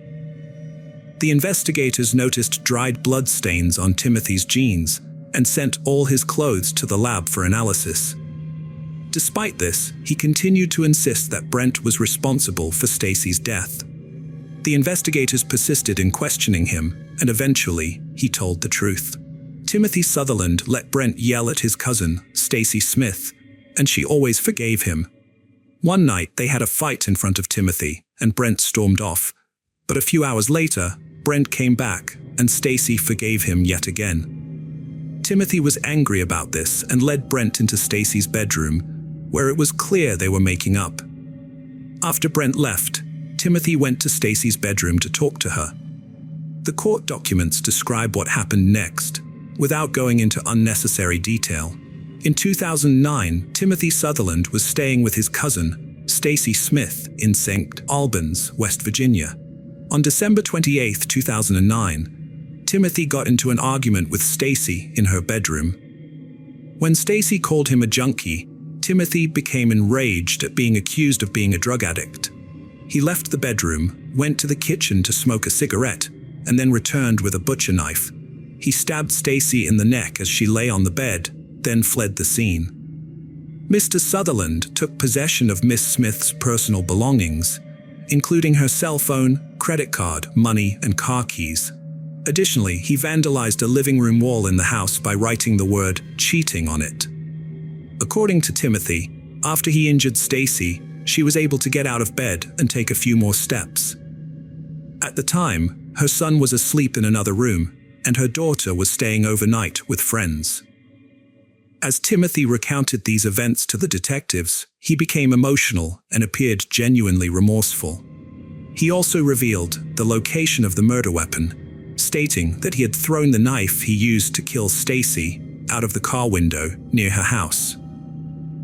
The investigators noticed dried blood stains on Timothy's jeans and sent all his clothes to the lab for analysis. Despite this, he continued to insist that Brent was responsible for Stacy's death. The investigators persisted in questioning him, and eventually, he told the truth. Timothy Sutherland let Brent yell at his cousin, Stacy Smith, and she always forgave him. One night, they had a fight in front of Timothy, and Brent stormed off. But a few hours later, Brent came back, and Stacy forgave him yet again. Timothy was angry about this and led Brent into Stacy's bedroom, where it was clear they were making up. After Brent left, Timothy went to Stacy's bedroom to talk to her. The court documents describe what happened next, without going into unnecessary detail. In 2009, Timothy Sutherland was staying with his cousin, Stacy Smith, in St. Albans, West Virginia. On December 28, 2009, Timothy got into an argument with Stacy in her bedroom. When Stacy called him a junkie, Timothy became enraged at being accused of being a drug addict. He left the bedroom, went to the kitchen to smoke a cigarette, and then returned with a butcher knife. He stabbed Stacy in the neck as she lay on the bed, then fled the scene. Mr. Sutherland took possession of Miss Smith's personal belongings, including her cell phone, credit card, money, and car keys. Additionally, he vandalized a living room wall in the house by writing the word cheating on it. According to Timothy, after he injured Stacy, she was able to get out of bed and take a few more steps. At the time, her son was asleep in another room, and her daughter was staying overnight with friends. As Timothy recounted these events to the detectives, he became emotional and appeared genuinely remorseful. He also revealed the location of the murder weapon, stating that he had thrown the knife he used to kill Stacy out of the car window near her house.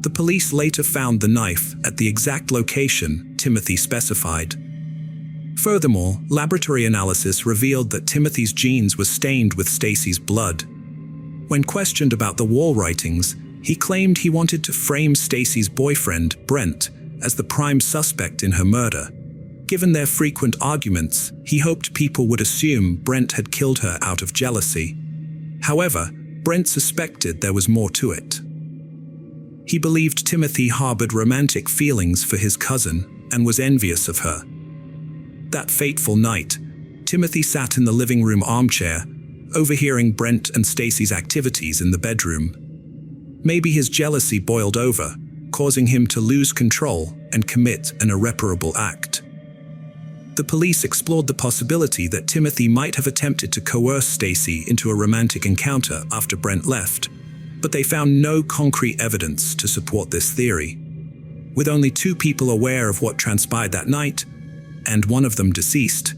The police later found the knife at the exact location Timothy specified. Furthermore, laboratory analysis revealed that Timothy's jeans were stained with Stacy's blood. When questioned about the wall writings, he claimed he wanted to frame Stacy's boyfriend, Brent, as the prime suspect in her murder. Given their frequent arguments, he hoped people would assume Brent had killed her out of jealousy. However, Brent suspected there was more to it. He believed Timothy harbored romantic feelings for his cousin and was envious of her. That fateful night, Timothy sat in the living room armchair, overhearing Brent and Stacy's activities in the bedroom. Maybe his jealousy boiled over, causing him to lose control and commit an irreparable act. The police explored the possibility that Timothy might have attempted to coerce Stacy into a romantic encounter after Brent left, but they found no concrete evidence to support this theory. With only 2 people aware of what transpired that night, and one of them deceased,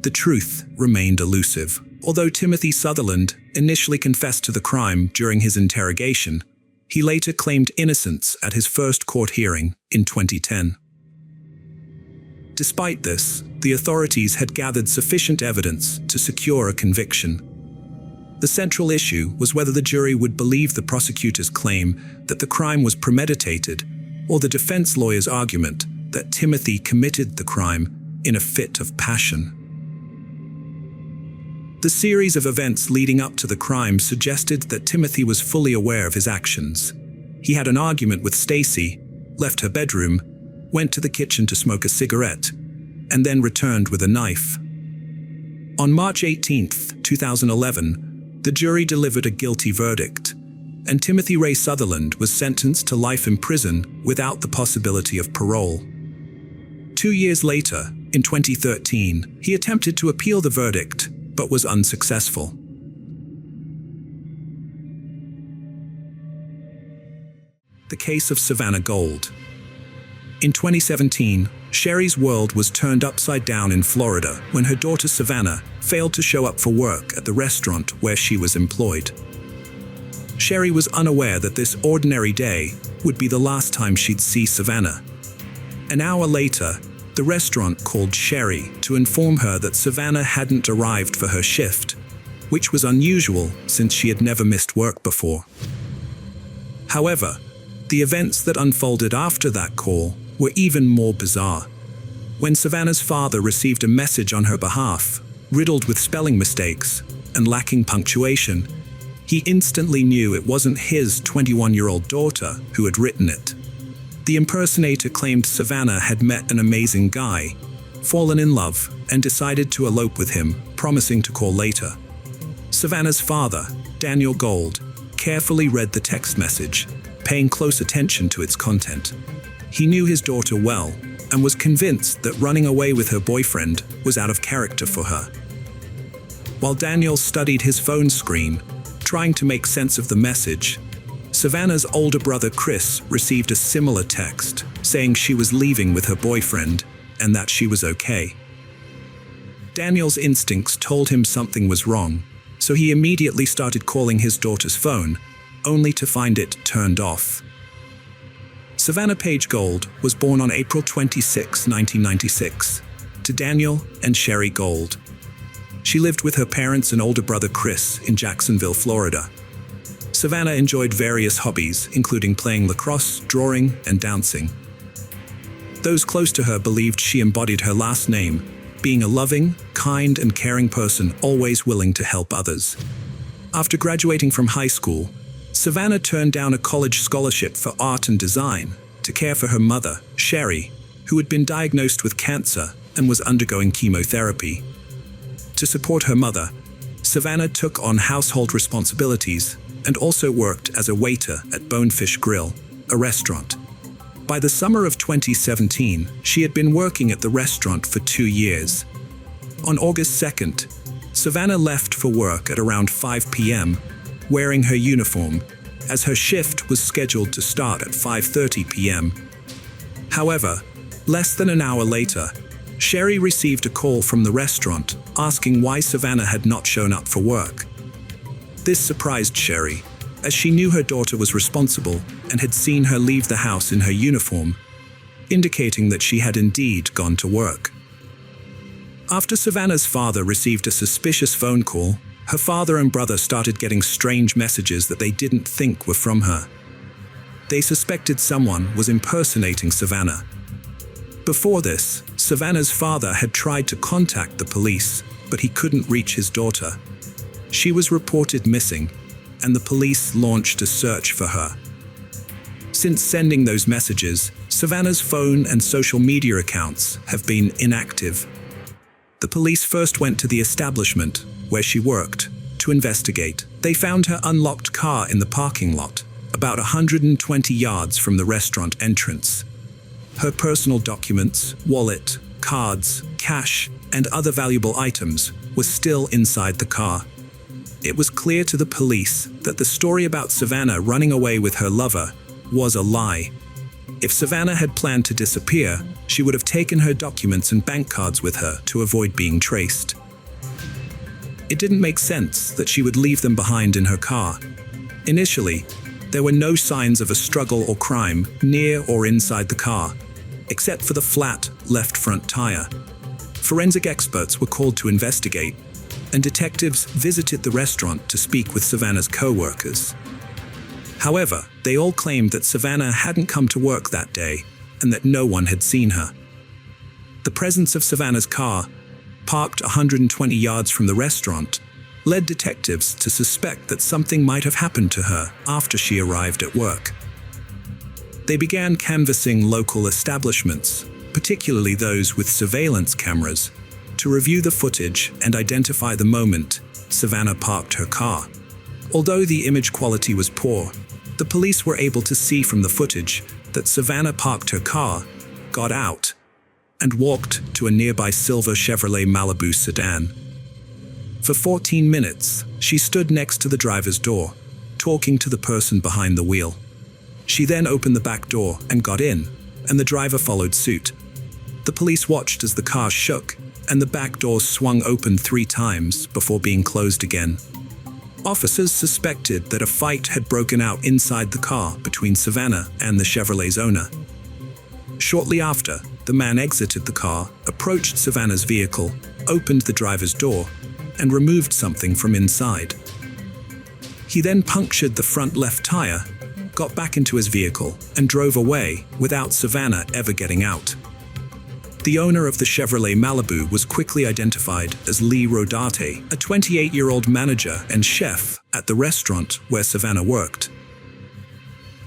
the truth remained elusive. Although Timothy Sutherland initially confessed to the crime during his interrogation, he later claimed innocence at his first court hearing in 2010. Despite this, the authorities had gathered sufficient evidence to secure a conviction. The central issue was whether the jury would believe the prosecutor's claim that the crime was premeditated, or the defense lawyer's argument that Timothy committed the crime in a fit of passion. The series of events leading up to the crime suggested that Timothy was fully aware of his actions. He had an argument with Stacy, left her bedroom, went to the kitchen to smoke a cigarette, and then returned with a knife. On March 18, 2011, the jury delivered a guilty verdict, and Timothy Ray Sutherland was sentenced to life in prison without the possibility of parole. 2 years later, In 2013, he attempted to appeal the verdict, but was unsuccessful. The case of Savannah Gold. In 2017, Sherry's world was turned upside down in Florida when her daughter Savannah failed to show up for work at the restaurant where she was employed. Sherry was unaware that this ordinary day would be the last time she'd see Savannah. An hour later, the restaurant called Sherry to inform her that Savannah hadn't arrived for her shift, which was unusual since she had never missed work before. However, the events that unfolded after that call were even more bizarre. When Savannah's father received a message on her behalf, riddled with spelling mistakes and lacking punctuation, he instantly knew it wasn't his 21-year-old daughter who had written it. The impersonator claimed Savannah had met an amazing guy, fallen in love, and decided to elope with him, promising to call later. Savannah's father, Daniel Gold, carefully read the text message, paying close attention to its content. He knew his daughter well and was convinced that running away with her boyfriend was out of character for her. While Daniel studied his phone screen, trying to make sense of the message, Savannah's older brother Chris received a similar text saying she was leaving with her boyfriend and that she was okay. Daniel's instincts told him something was wrong, so he immediately started calling his daughter's phone, only to find it turned off. Savannah Page Gold was born on April 26, 1996, to Daniel and Sherry Gold. She lived with her parents and older brother Chris in Jacksonville, Florida. Savannah enjoyed various hobbies, including playing lacrosse, drawing, and dancing. Those close to her believed she embodied her last name, being a loving, kind, and caring person always willing to help others. After graduating from high school, Savannah turned down a college scholarship for art and design to care for her mother, Sherry, who had been diagnosed with cancer and was undergoing chemotherapy. To support her mother, Savannah took on household responsibilities and also worked as a waiter at Bonefish Grill, a restaurant. By the summer of 2017, she had been working at the restaurant for 2 years. On August 2nd, Savannah left for work at around 5 p.m., wearing her uniform, as her shift was scheduled to start at 5:30 p.m. However, less than an hour later, Sherry received a call from the restaurant asking why Savannah had not shown up for work. This surprised Sherry, as she knew her daughter was responsible and had seen her leave the house in her uniform, indicating that she had indeed gone to work. After Savannah's father received a suspicious phone call, her father and brother started getting strange messages that they didn't think were from her. They suspected someone was impersonating Savannah. Before this, Savannah's father had tried to contact the police, but he couldn't reach his daughter. She was reported missing, and the police launched a search for her. Since sending those messages, Savannah's phone and social media accounts have been inactive. The police first went to the establishment, where she worked, to investigate. They found her unlocked car in the parking lot, about 120 yards from the restaurant entrance. Her personal documents, wallet, cards, cash, and other valuable items were still inside the car. It was clear to the police that the story about Savannah running away with her lover was a lie. If Savannah had planned to disappear, she would have taken her documents and bank cards with her to avoid being traced. It didn't make sense that she would leave them behind in her car. Initially, there were no signs of a struggle or crime near or inside the car, except for the flat left front tire. Forensic experts were called to investigate, and detectives visited the restaurant to speak with Savannah's co-workers. However, they all claimed that Savannah hadn't come to work that day and that no one had seen her. The presence of Savannah's car, parked 120 yards from the restaurant, led detectives to suspect that something might have happened to her after she arrived at work. They began canvassing local establishments, particularly those with surveillance cameras, to review the footage and identify the moment Savannah parked her car. Although the image quality was poor, the police were able to see from the footage that Savannah parked her car, got out, and walked to a nearby silver Chevrolet Malibu sedan. For 14 minutes, she stood next to the driver's door, talking to the person behind the wheel. She then opened the back door and got in, and the driver followed suit. The police watched as the car shook, and the back door swung open 3 times before being closed again. Officers suspected that a fight had broken out inside the car between Savannah and the Chevrolet's owner. Shortly after, the man exited the car, approached Savannah's vehicle, opened the driver's door, and removed something from inside. He then punctured the front left tire, got back into his vehicle, and drove away without Savannah ever getting out. The owner of the Chevrolet Malibu was quickly identified as Lee Rodarte, a 28-year-old manager and chef at the restaurant where Savannah worked.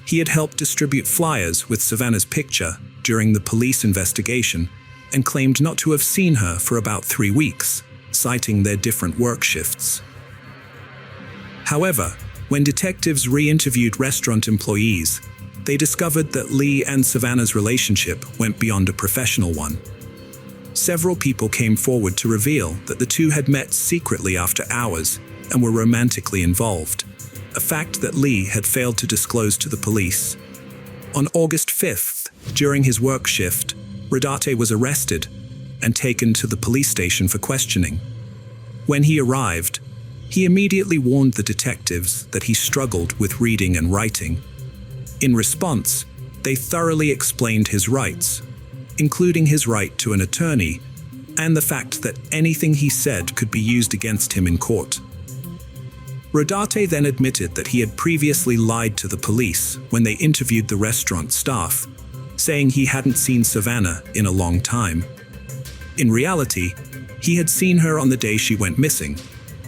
He had helped distribute flyers with Savannah's picture during the police investigation and claimed not to have seen her for about 3 weeks, citing their different work shifts. However, when detectives re-interviewed restaurant employees, they discovered that Lee and Savannah's relationship went beyond a professional one. Several people came forward to reveal that the two had met secretly after hours and were romantically involved, a fact that Lee had failed to disclose to the police. On August 5th, during his work shift, Rodarte was arrested and taken to the police station for questioning. When he arrived, he immediately warned the detectives that he struggled with reading and writing. In response, they thoroughly explained his rights, including his right to an attorney and the fact that anything he said could be used against him in court. Rodarte then admitted that he had previously lied to the police when they interviewed the restaurant staff, saying he hadn't seen Savannah in a long time. In reality, he had seen her on the day she went missing,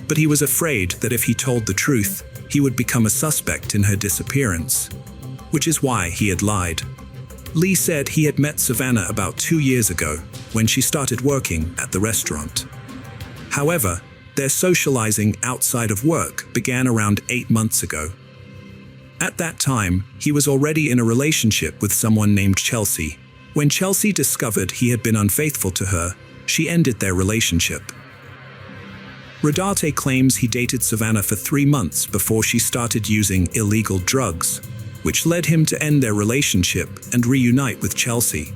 but he was afraid that if he told the truth, he would become a suspect in her disappearance, which is why he had lied. Lee said he had met Savannah about 2 years ago when she started working at the restaurant. However, their socializing outside of work began around 8 months ago. At that time, he was already in a relationship with someone named Chelsea. When Chelsea discovered he had been unfaithful to her, she ended their relationship. Rodarte claims he dated Savannah for 3 months before she started using illegal drugs, which led him to end their relationship and reunite with Chelsea.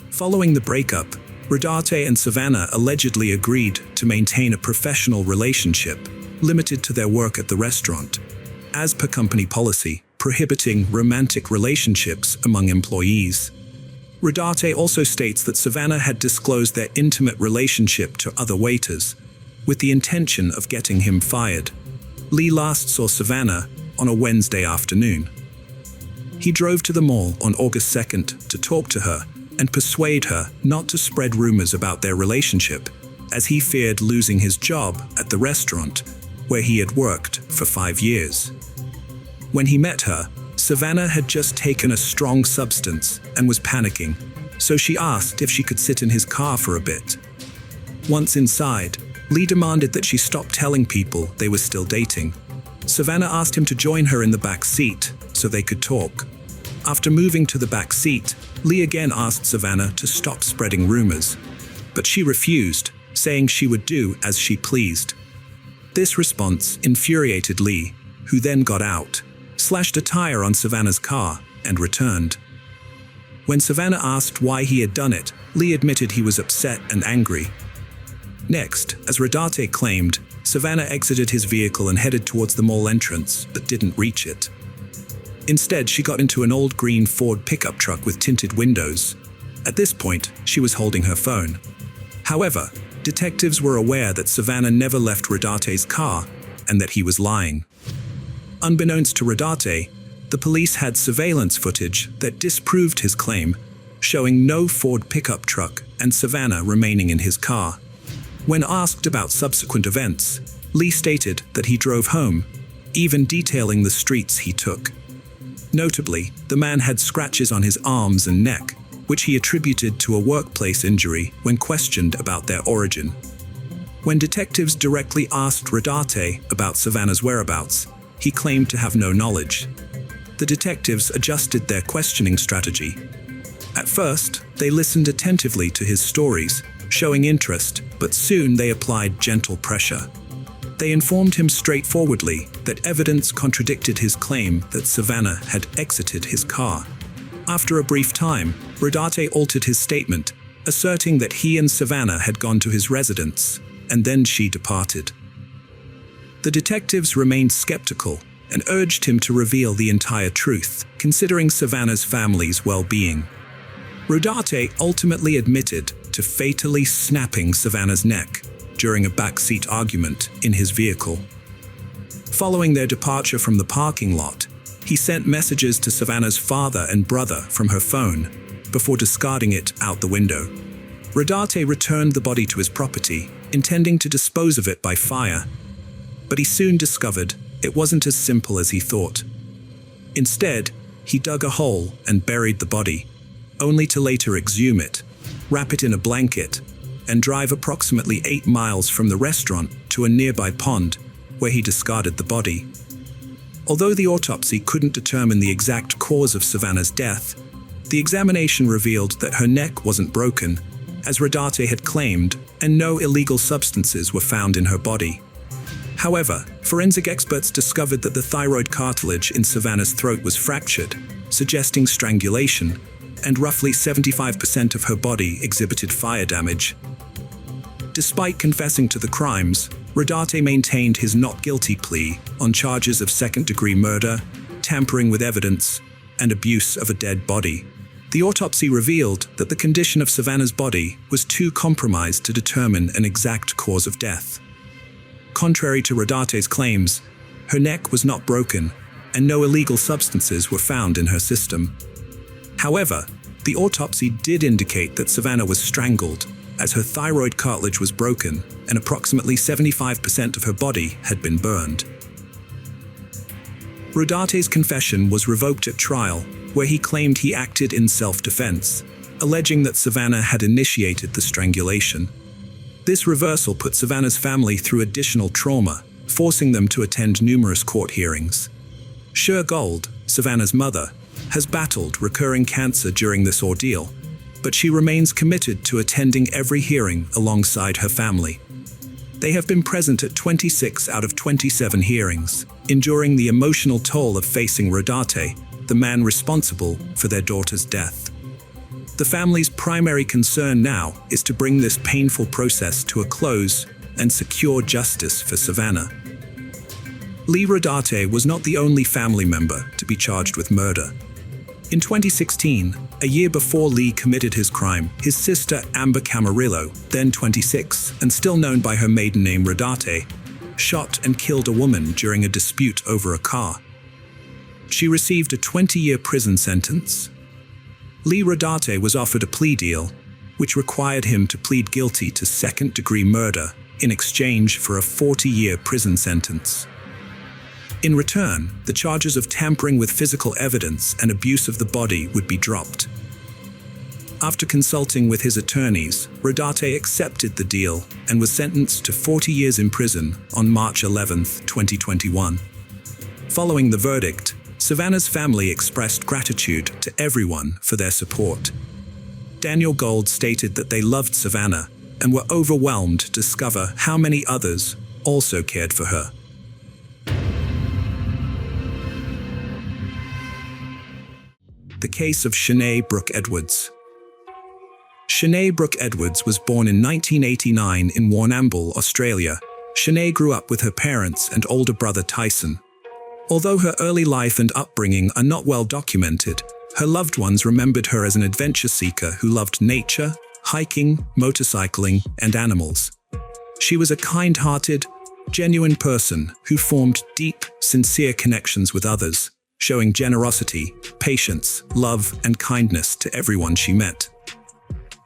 Following the breakup, Rodarte and Savannah allegedly agreed to maintain a professional relationship, limited to their work at the restaurant, as per company policy, prohibiting romantic relationships among employees. Rodarte also states that Savannah had disclosed their intimate relationship to other waiters, with the intention of getting him fired. Lee last saw Savannah on a Wednesday afternoon. He drove to the mall on August 2nd to talk to her and persuade her not to spread rumors about their relationship, as he feared losing his job at the restaurant where he had worked for 5 years. When he met her, Savannah had just taken a strong substance and was panicking, so she asked if she could sit in his car for a bit. Once inside, Lee demanded that she stop telling people they were still dating. Savannah asked him to join her in the back seat so they could talk. After moving to the back seat, Lee again asked Savannah to stop spreading rumors, but she refused, saying she would do as she pleased. This response infuriated Lee, who then got out, slashed a tire on Savannah's car, and returned. When Savannah asked why he had done it, Lee admitted he was upset and angry. Next, as Rodarte claimed, Savannah exited his vehicle and headed towards the mall entrance, but didn't reach it. Instead, she got into an old green Ford pickup truck with tinted windows. At this point, she was holding her phone. However, detectives were aware that Savannah never left Rodarte's car and that he was lying. Unbeknownst to Rodarte, the police had surveillance footage that disproved his claim, showing no Ford pickup truck and Savannah remaining in his car. When asked about subsequent events, Lee stated that he drove home, even detailing the streets he took. Notably, the man had scratches on his arms and neck, which he attributed to a workplace injury when questioned about their origin. When detectives directly asked Rodarte about Savannah's whereabouts, he claimed to have no knowledge. The detectives adjusted their questioning strategy. At first, they listened attentively to his stories, showing interest, but soon they applied gentle pressure. They informed him straightforwardly that evidence contradicted his claim that Savannah had exited his car. After a brief time, Whitaker altered his statement, asserting that he and Savannah had gone to his residence, and then she departed. The detectives remained skeptical and urged him to reveal the entire truth, considering Savannah's family's well-being. Whitaker ultimately admitted to fatally snapping Savannah's neck during a backseat argument in his vehicle. Following their departure from the parking lot, he sent messages to Savannah's father and brother from her phone before discarding it out the window. Whitaker returned the body to his property, intending to dispose of it by fire, but he soon discovered it wasn't as simple as he thought. Instead, he dug a hole and buried the body, only to later exhume it, wrap it in a blanket, and drive approximately 8 miles from the restaurant to a nearby pond, where he discarded the body. Although the autopsy couldn't determine the exact cause of Savannah's death, the examination revealed that her neck wasn't broken, as Whitaker had claimed, and no illegal substances were found in her body. However, forensic experts discovered that the thyroid cartilage in Savannah's throat was fractured, suggesting strangulation, and roughly 75% of her body exhibited fire damage. Despite confessing to the crimes, Whitaker maintained his not guilty plea on charges of second-degree murder, tampering with evidence, and abuse of a dead body. The autopsy revealed that the condition of Savannah's body was too compromised to determine an exact cause of death. Contrary to Whitaker's claims, her neck was not broken, and no illegal substances were found in her system. However, the autopsy did indicate that Savannah was strangled, as her thyroid cartilage was broken and approximately 75% of her body had been burned. Whitaker's confession was revoked at trial, where he claimed he acted in self-defense, alleging that Savannah had initiated the strangulation. This reversal put Savannah's family through additional trauma, forcing them to attend numerous court hearings. Cher Gold, Savannah's mother, has battled recurring cancer during this ordeal, but she remains committed to attending every hearing alongside her family. They have been present at 26 out of 27 hearings, enduring the emotional toll of facing Whitaker, the man responsible for their daughter's death. The family's primary concern now is to bring this painful process to a close and secure justice for Savannah. Lee Whitaker was not the only family member to be charged with murder. In 2016, a year before Lee committed his crime, his sister Amber Camarillo, then 26 and still known by her maiden name Whitaker, shot and killed a woman during a dispute over a car. She received a 20-year prison sentence. Lee Whitaker was offered a plea deal, which required him to plead guilty to second-degree murder in exchange for a 40-year prison sentence. In return, the charges of tampering with physical evidence and abuse of the body would be dropped. After consulting with his attorneys, Whitaker accepted the deal and was sentenced to 40 years in prison on March 11, 2021. Following the verdict, Savannah's family expressed gratitude to everyone for their support. Daniel Gold stated that they loved Savannah and were overwhelmed to discover how many others also cared for her. The case of Shanae Brooke Edwards. Shanae Brooke Edwards was born in 1989 in Warrnambool, Australia. Shanae grew up with her parents and older brother Tyson. Although her early life and upbringing are not well documented, her loved ones remembered her as an adventure seeker who loved nature, hiking, motorcycling, and animals. She was a kind-hearted, genuine person who formed deep, sincere connections with others, showing generosity, patience, love, and kindness to everyone she met.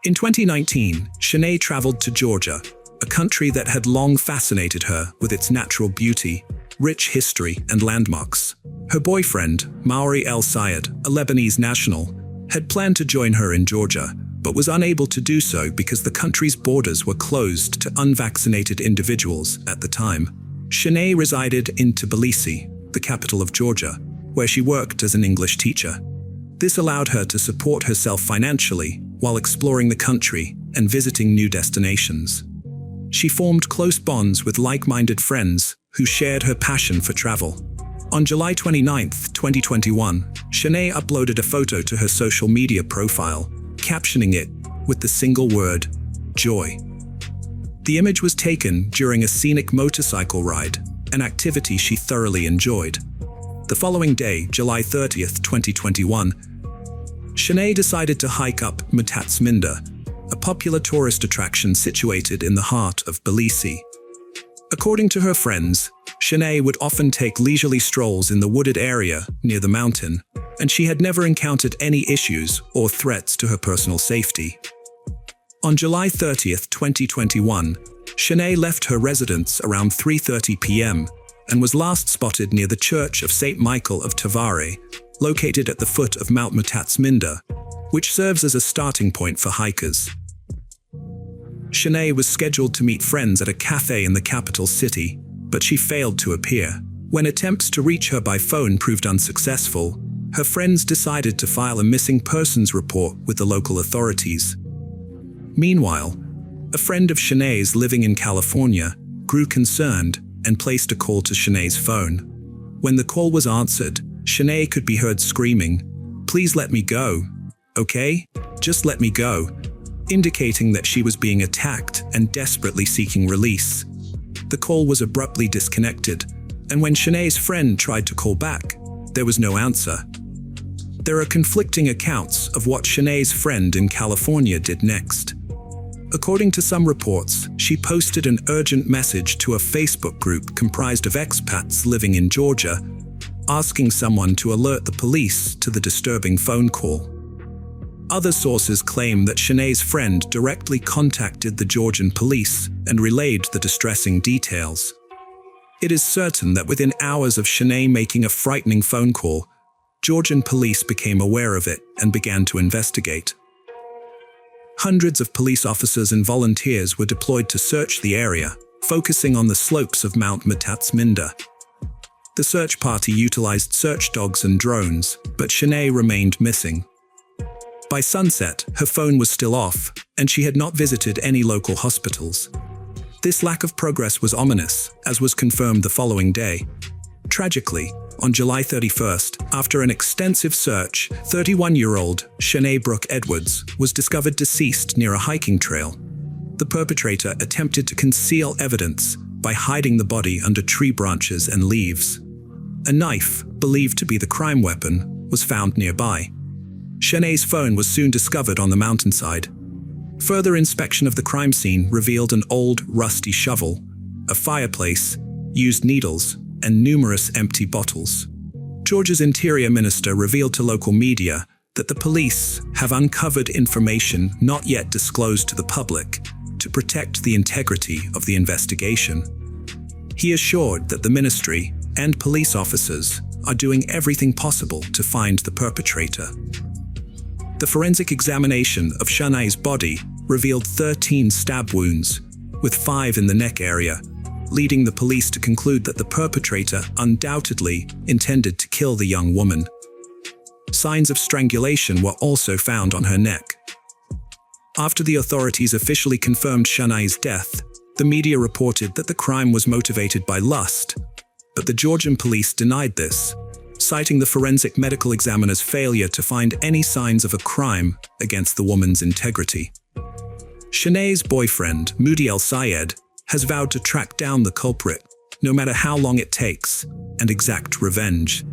In 2019, Shanae traveled to Georgia, a country that had long fascinated her with its natural beauty, rich history, and landmarks. Her boyfriend, Maori El Sayed, a Lebanese national, had planned to join her in Georgia, but was unable to do so because the country's borders were closed to unvaccinated individuals at the time. Shanae resided in Tbilisi, the capital of Georgia, where she worked as an English teacher. This allowed her to support herself financially while exploring the country and visiting new destinations. She formed close bonds with like-minded friends who shared her passion for travel. On July 29, 2021, Shanae uploaded a photo to her social media profile, captioning it with the single word, joy. The image was taken during a scenic motorcycle ride, an activity she thoroughly enjoyed. The following day, July 30, 2021, Shanae decided to hike up Myrtle, a popular tourist attraction situated in the heart of Tbilisi. According to her friends, Shanae would often take leisurely strolls in the wooded area near the mountain, and she had never encountered any issues or threats to her personal safety. On July 30, 2021, Shanae left her residence around 3:30 p.m. and was last spotted near the Church of St. Michael of Tavare, located at the foot of Mount Myrtle, which serves as a starting point for hikers. Shanae was scheduled to meet friends at a cafe in the capital city, but she failed to appear. When attempts to reach her by phone proved unsuccessful, her friends decided to file a missing persons report with the local authorities. Meanwhile, a friend of Shanae's living in California grew concerned and placed a call to Shanae's phone. When the call was answered, Shanae could be heard screaming, "Please let me go, okay? Just let me go," indicating that she was being attacked and desperately seeking release. The call was abruptly disconnected, and when Shanae's friend tried to call back, there was no answer. There are conflicting accounts of what Shanae's friend in California did next. According to some reports, she posted an urgent message to a Facebook group comprised of expats living in Georgia, asking someone to alert the police to the disturbing phone call. Other sources claim that Shanae's friend directly contacted the Georgian police and relayed the distressing details. It is certain that within hours of Shanae making a frightening phone call, Georgian police became aware of it and began to investigate. Hundreds of police officers and volunteers were deployed to search the area, focusing on the slopes of Mount Myrtle. The search party utilized search dogs and drones, but Shanae remained missing. By sunset, her phone was still off, and she had not visited any local hospitals. This lack of progress was ominous, as was confirmed the following day. Tragically, on July 31st, after an extensive search, 31-year-old Shanae Brooke Edwards was discovered deceased near a hiking trail. The perpetrator attempted to conceal evidence by hiding the body under tree branches and leaves. A knife, believed to be the crime weapon, was found nearby. Shanae's phone was soon discovered on the mountainside. Further inspection of the crime scene revealed an old, rusty shovel, a fireplace, used needles, and numerous empty bottles. Georgia's Interior Minister revealed to local media that the police have uncovered information not yet disclosed to the public to protect the integrity of the investigation. He assured that the ministry and police officers are doing everything possible to find the perpetrator. The forensic examination of Shanae's body revealed 13 stab wounds, with 5 in the neck area, leading the police to conclude that the perpetrator undoubtedly intended to kill the young woman. Signs of strangulation were also found on her neck. After the authorities officially confirmed Shanae's death, the media reported that the crime was motivated by lust, but the Georgian police denied this, citing the forensic medical examiner's failure to find any signs of a crime against the woman's integrity. Shanae's boyfriend, Moody El-Sayed, has vowed to track down the culprit, no matter how long it takes, and exact revenge.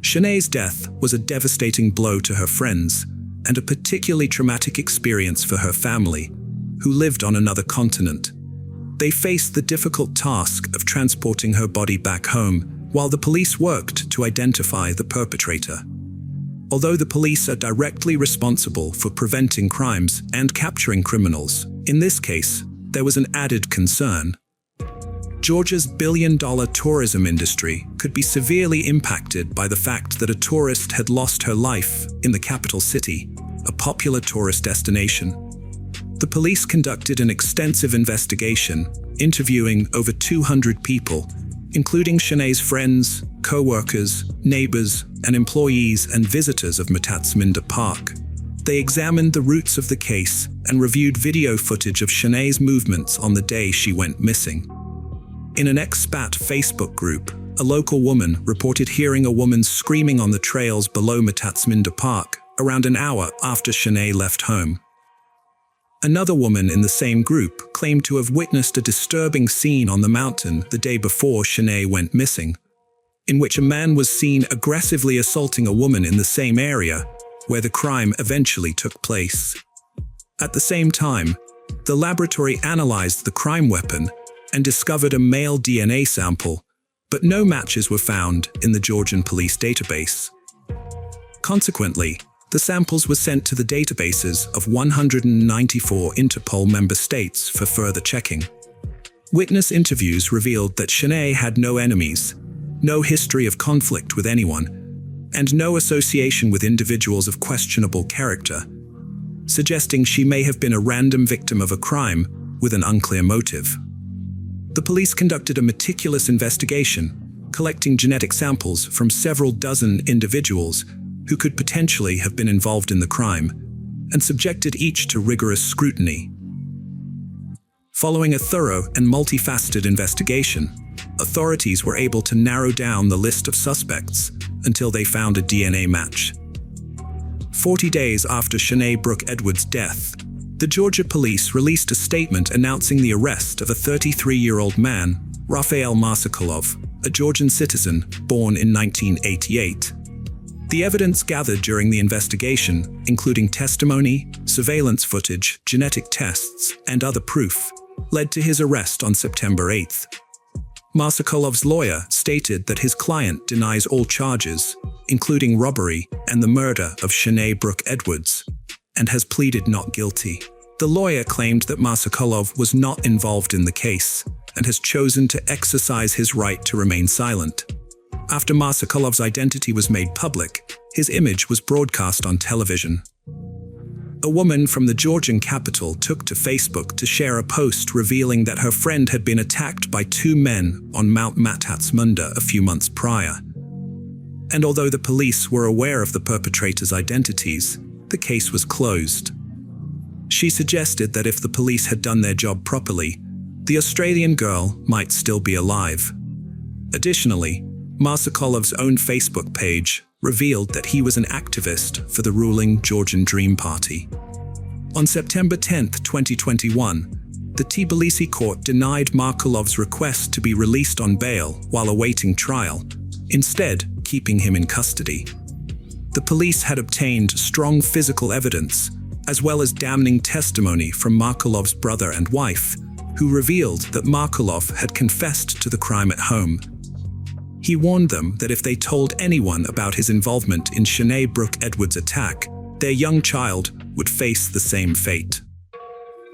Shanae's death was a devastating blow to her friends, and a particularly traumatic experience for her family, who lived on another continent. They faced the difficult task of transporting her body back home, while the police worked to identify the perpetrator. Although the police are directly responsible for preventing crimes and capturing criminals, in this case, there was an added concern. Georgia's billion-dollar tourism industry could be severely impacted by the fact that a tourist had lost her life in the capital city, a popular tourist destination. The police conducted an extensive investigation, interviewing over 200 people, including Shanae's friends, co-workers, neighbors, and employees and visitors of Myrtle Park. They examined the roots of the case and reviewed video footage of Shanae's movements on the day she went missing. In an expat Facebook group, a local woman reported hearing a woman screaming on the trails below Myrtle Park around an hour after Shanae left home. Another woman in the same group claimed to have witnessed a disturbing scene on the mountain the day before Shanae went missing, in which a man was seen aggressively assaulting a woman in the same area where the crime eventually took place. At the same time, the laboratory analyzed the crime weapon and discovered a male DNA sample, but no matches were found in the Georgian police database. Consequently, the samples were sent to the databases of 194 Interpol member states for further checking. Witness interviews revealed that Shanae had no enemies, no history of conflict with anyone, and no association with individuals of questionable character, suggesting she may have been a random victim of a crime with an unclear motive. The police conducted a meticulous investigation, collecting genetic samples from several dozen individuals who could potentially have been involved in the crime, and subjected each to rigorous scrutiny. Following a thorough and multifaceted investigation, authorities were able to narrow down the list of suspects until they found a DNA match. 40 days after Shanae Brooke Edwards' death, the Georgia police released a statement announcing the arrest of a 33-year-old man, Rafael Marsokolov, a Georgian citizen born in 1988. The evidence gathered during the investigation, including testimony, surveillance footage, genetic tests, and other proof, led to his arrest on September 8th. Marsokolov's lawyer stated that his client denies all charges, including robbery and the murder of Shanae Brooke Edwards, and has pleaded not guilty. The lawyer claimed that Marsokolov was not involved in the case and has chosen to exercise his right to remain silent. After Marsokolov's identity was made public, his image was broadcast on television. A woman from the Georgian capital took to Facebook to share a post revealing that her friend had been attacked by two men on Mount Mathatsmunda a few months prior. And although the police were aware of the perpetrators' identities, the case was closed. She suggested that if the police had done their job properly, the Australian girl might still be alive. Additionally, Marsokolov's own Facebook page revealed that he was an activist for the ruling Georgian Dream Party. On September 10, 2021, the Tbilisi court denied Marsokolov's request to be released on bail while awaiting trial, instead keeping him in custody. The police had obtained strong physical evidence, as well as damning testimony from Marsokolov's brother and wife, who revealed that Marsokolov had confessed to the crime at home. He warned them that if they told anyone about his involvement in Shanae Brooke Edwards' attack, their young child would face the same fate.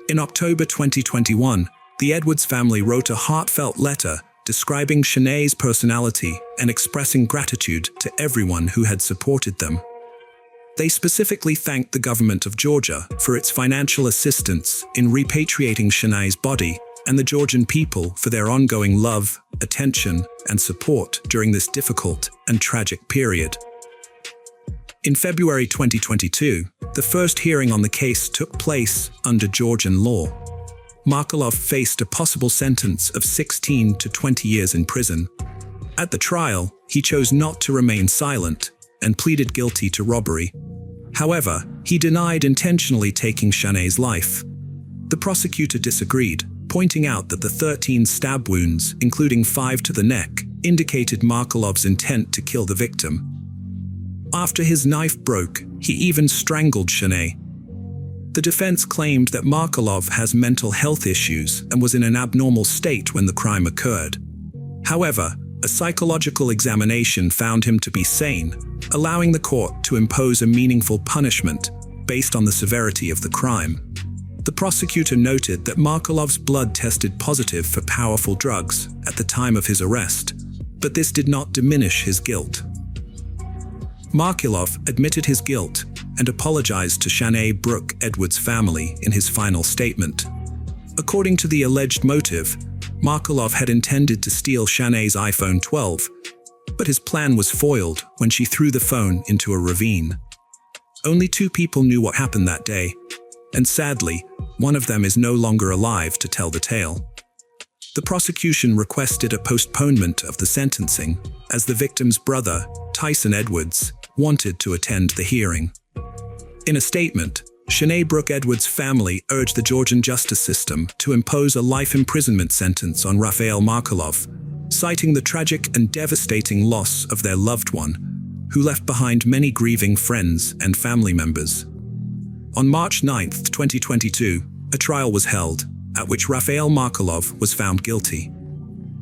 In October 2021, the Edwards family wrote a heartfelt letter describing Shanae's personality and expressing gratitude to everyone who had supported them. They specifically thanked the government of Georgia for its financial assistance in repatriating Shanae's body and the Georgian people for their ongoing love, attention, and support during this difficult and tragic period. In February 2022, the first hearing on the case took place under Georgian law. Marsokolov faced a possible sentence of 16 to 20 years in prison. At the trial, he chose not to remain silent and pleaded guilty to robbery. However, he denied intentionally taking Shanae's life. The prosecutor disagreed, pointing out that the 13 stab wounds, including 5 to the neck, indicated Marsokolov's intent to kill the victim. After his knife broke, he even strangled Shanae. The defense claimed that Marsokolov has mental health issues and was in an abnormal state when the crime occurred. However, a psychological examination found him to be sane, allowing the court to impose a meaningful punishment based on the severity of the crime. The prosecutor noted that Marsokolov's blood tested positive for powerful drugs at the time of his arrest, but this did not diminish his guilt. Marsokolov admitted his guilt and apologized to Shanae Brooke Edwards' family in his final statement. According to the alleged motive, Markelov had intended to steal Shanae's iPhone 12, but his plan was foiled when she threw the phone into a ravine. Only 2 people knew what happened that day, and sadly, one of them is no longer alive to tell the tale. The prosecution requested a postponement of the sentencing, as the victim's brother, Tyson Edwards, wanted to attend the hearing. In a statement, Shanae Brooke Edwards' family urged the Georgian justice system to impose a life imprisonment sentence on Rafael Markelov, citing the tragic and devastating loss of their loved one, who left behind many grieving friends and family members. On March 9, 2022, a trial was held, at which Rafael Markelov was found guilty.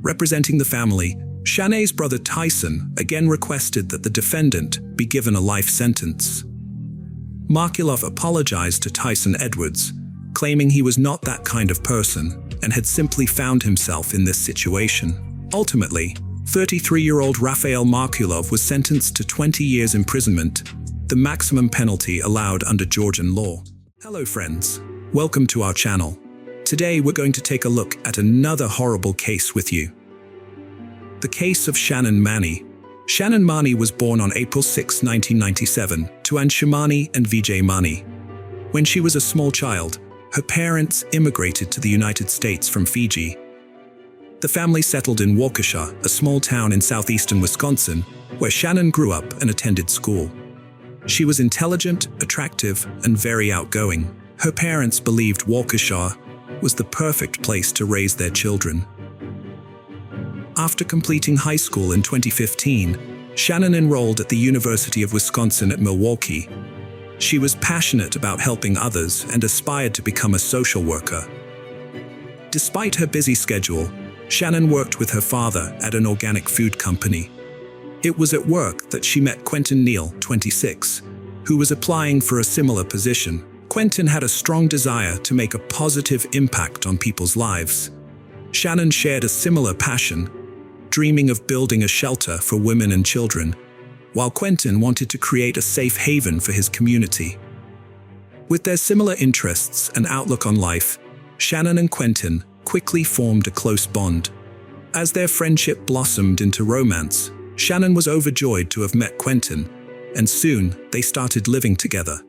Representing the family, Shanae's brother Tyson again requested that the defendant be given a life sentence. Markelov apologized to Tyson Edwards, claiming he was not that kind of person and had simply found himself in this situation. Ultimately, 33-year-old Rafael Markelov was sentenced to 20 years imprisonment, the maximum penalty allowed under Georgian law. Hello friends, welcome to our channel. Today we're going to take a look at another horrible case with you. The case of Shannon Mani. Shannon Mani was born on April 6, 1997, to Anshumani and Vijay Mani. When she was a small child, her parents immigrated to the United States from Fiji. The family settled in Waukesha, a small town in southeastern Wisconsin, where Shannon grew up and attended school. She was intelligent, attractive, and very outgoing. Her parents believed Waukesha was the perfect place to raise their children. After completing high school in 2015, Shannon enrolled at the University of Wisconsin at Milwaukee. She was passionate about helping others and aspired to become a social worker. Despite her busy schedule, Shannon worked with her father at an organic food company. It was at work that she met Quentin Neal, 26, who was applying for a similar position. Quentin had a strong desire to make a positive impact on people's lives. Shannon shared a similar passion, dreaming of building a shelter for women and children, while Quentin wanted to create a safe haven for his community. With their similar interests and outlook on life, Shannon and Quentin quickly formed a close bond. As their friendship blossomed into romance, Shannon was overjoyed to have met Quentin, and soon they started living together.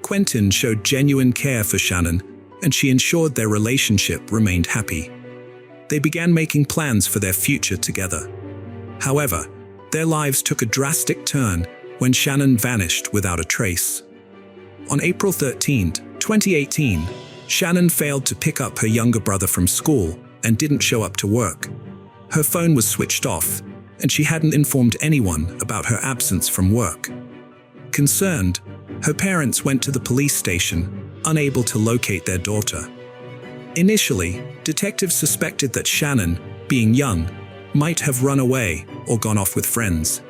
Quentin showed genuine care for Shannon, and she ensured their relationship remained happy. They began making plans for their future together. However, their lives took a drastic turn when Shannon vanished without a trace. On April 13, 2018, Shannon failed to pick up her younger brother from school and didn't show up to work. Her phone was switched off, and she hadn't informed anyone about her absence from work. Concerned, her parents went to the police station, unable to locate their daughter. Initially, detectives suspected that Shannon, being young, might have run away or gone off with friends.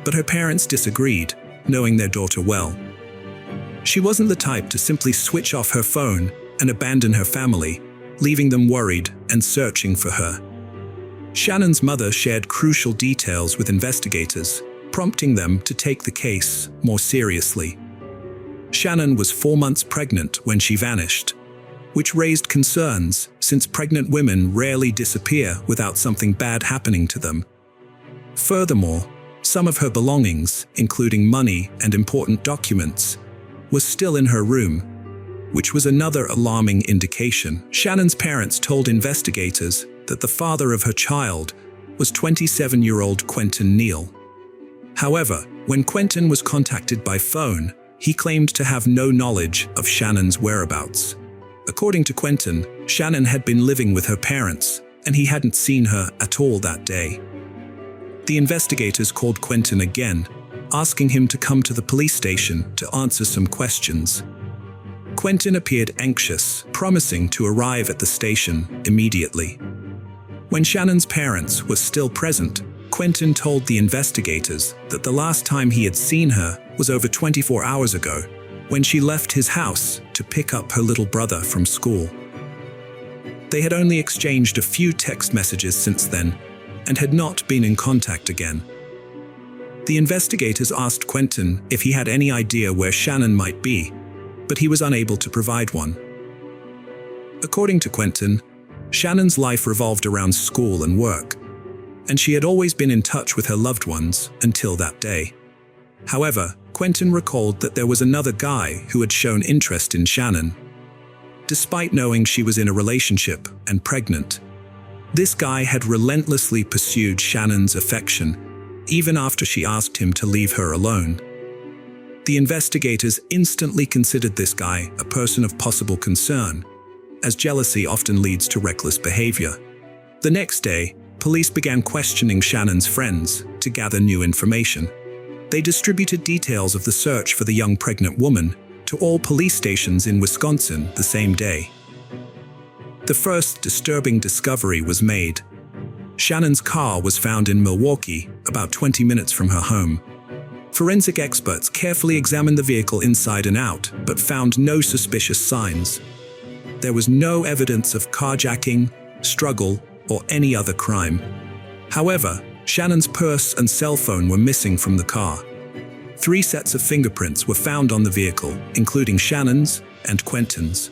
But her parents disagreed, knowing their daughter well. She wasn't the type to simply switch off her phone and abandon her family, leaving them worried and searching for her. Shannon's mother shared crucial details with investigators, prompting them to take the case more seriously. Shannon was 4 months pregnant when she vanished, which raised concerns since pregnant women rarely disappear without something bad happening to them. Furthermore, some of her belongings, including money and important documents, were still in her room, which was another alarming indication. Shannon's parents told investigators that the father of her child was 27-year-old Quentin Neal. However, when Quentin was contacted by phone, he claimed to have no knowledge of Shannon's whereabouts. According to Quentin, Shannon had been living with her parents, and he hadn't seen her at all that day. The investigators called Quentin again, asking him to come to the police station to answer some questions. Quentin appeared anxious, promising to arrive at the station immediately. When Shannon's parents were still present, Quentin told the investigators that the last time he had seen her was over 24 hours ago, when she left his house to pick up her little brother from school. They had only exchanged a few text messages since then and had not been in contact again. The investigators asked Quentin if he had any idea where Shannon might be, but he was unable to provide one. According to Quentin, Shannon's life revolved around school and work, and she had always been in touch with her loved ones until that day. However, Quentin recalled that there was another guy who had shown interest in Shannon. Despite knowing she was in a relationship and pregnant, this guy had relentlessly pursued Shannon's affection, even after she asked him to leave her alone. The investigators instantly considered this guy a person of possible concern, as jealousy often leads to reckless behavior. The next day, police began questioning Shannon's friends to gather new information. They distributed details of the search for the young pregnant woman to all police stations in Wisconsin the same day. The first disturbing discovery was made. Shannon's car was found in Milwaukee, about 20 minutes from her home. Forensic experts carefully examined the vehicle inside and out, but found no suspicious signs. There was no evidence of carjacking, struggle, or any other crime. However, Shannon's purse and cell phone were missing from the car. 3 sets of fingerprints were found on the vehicle, including Shannon's and Quentin's.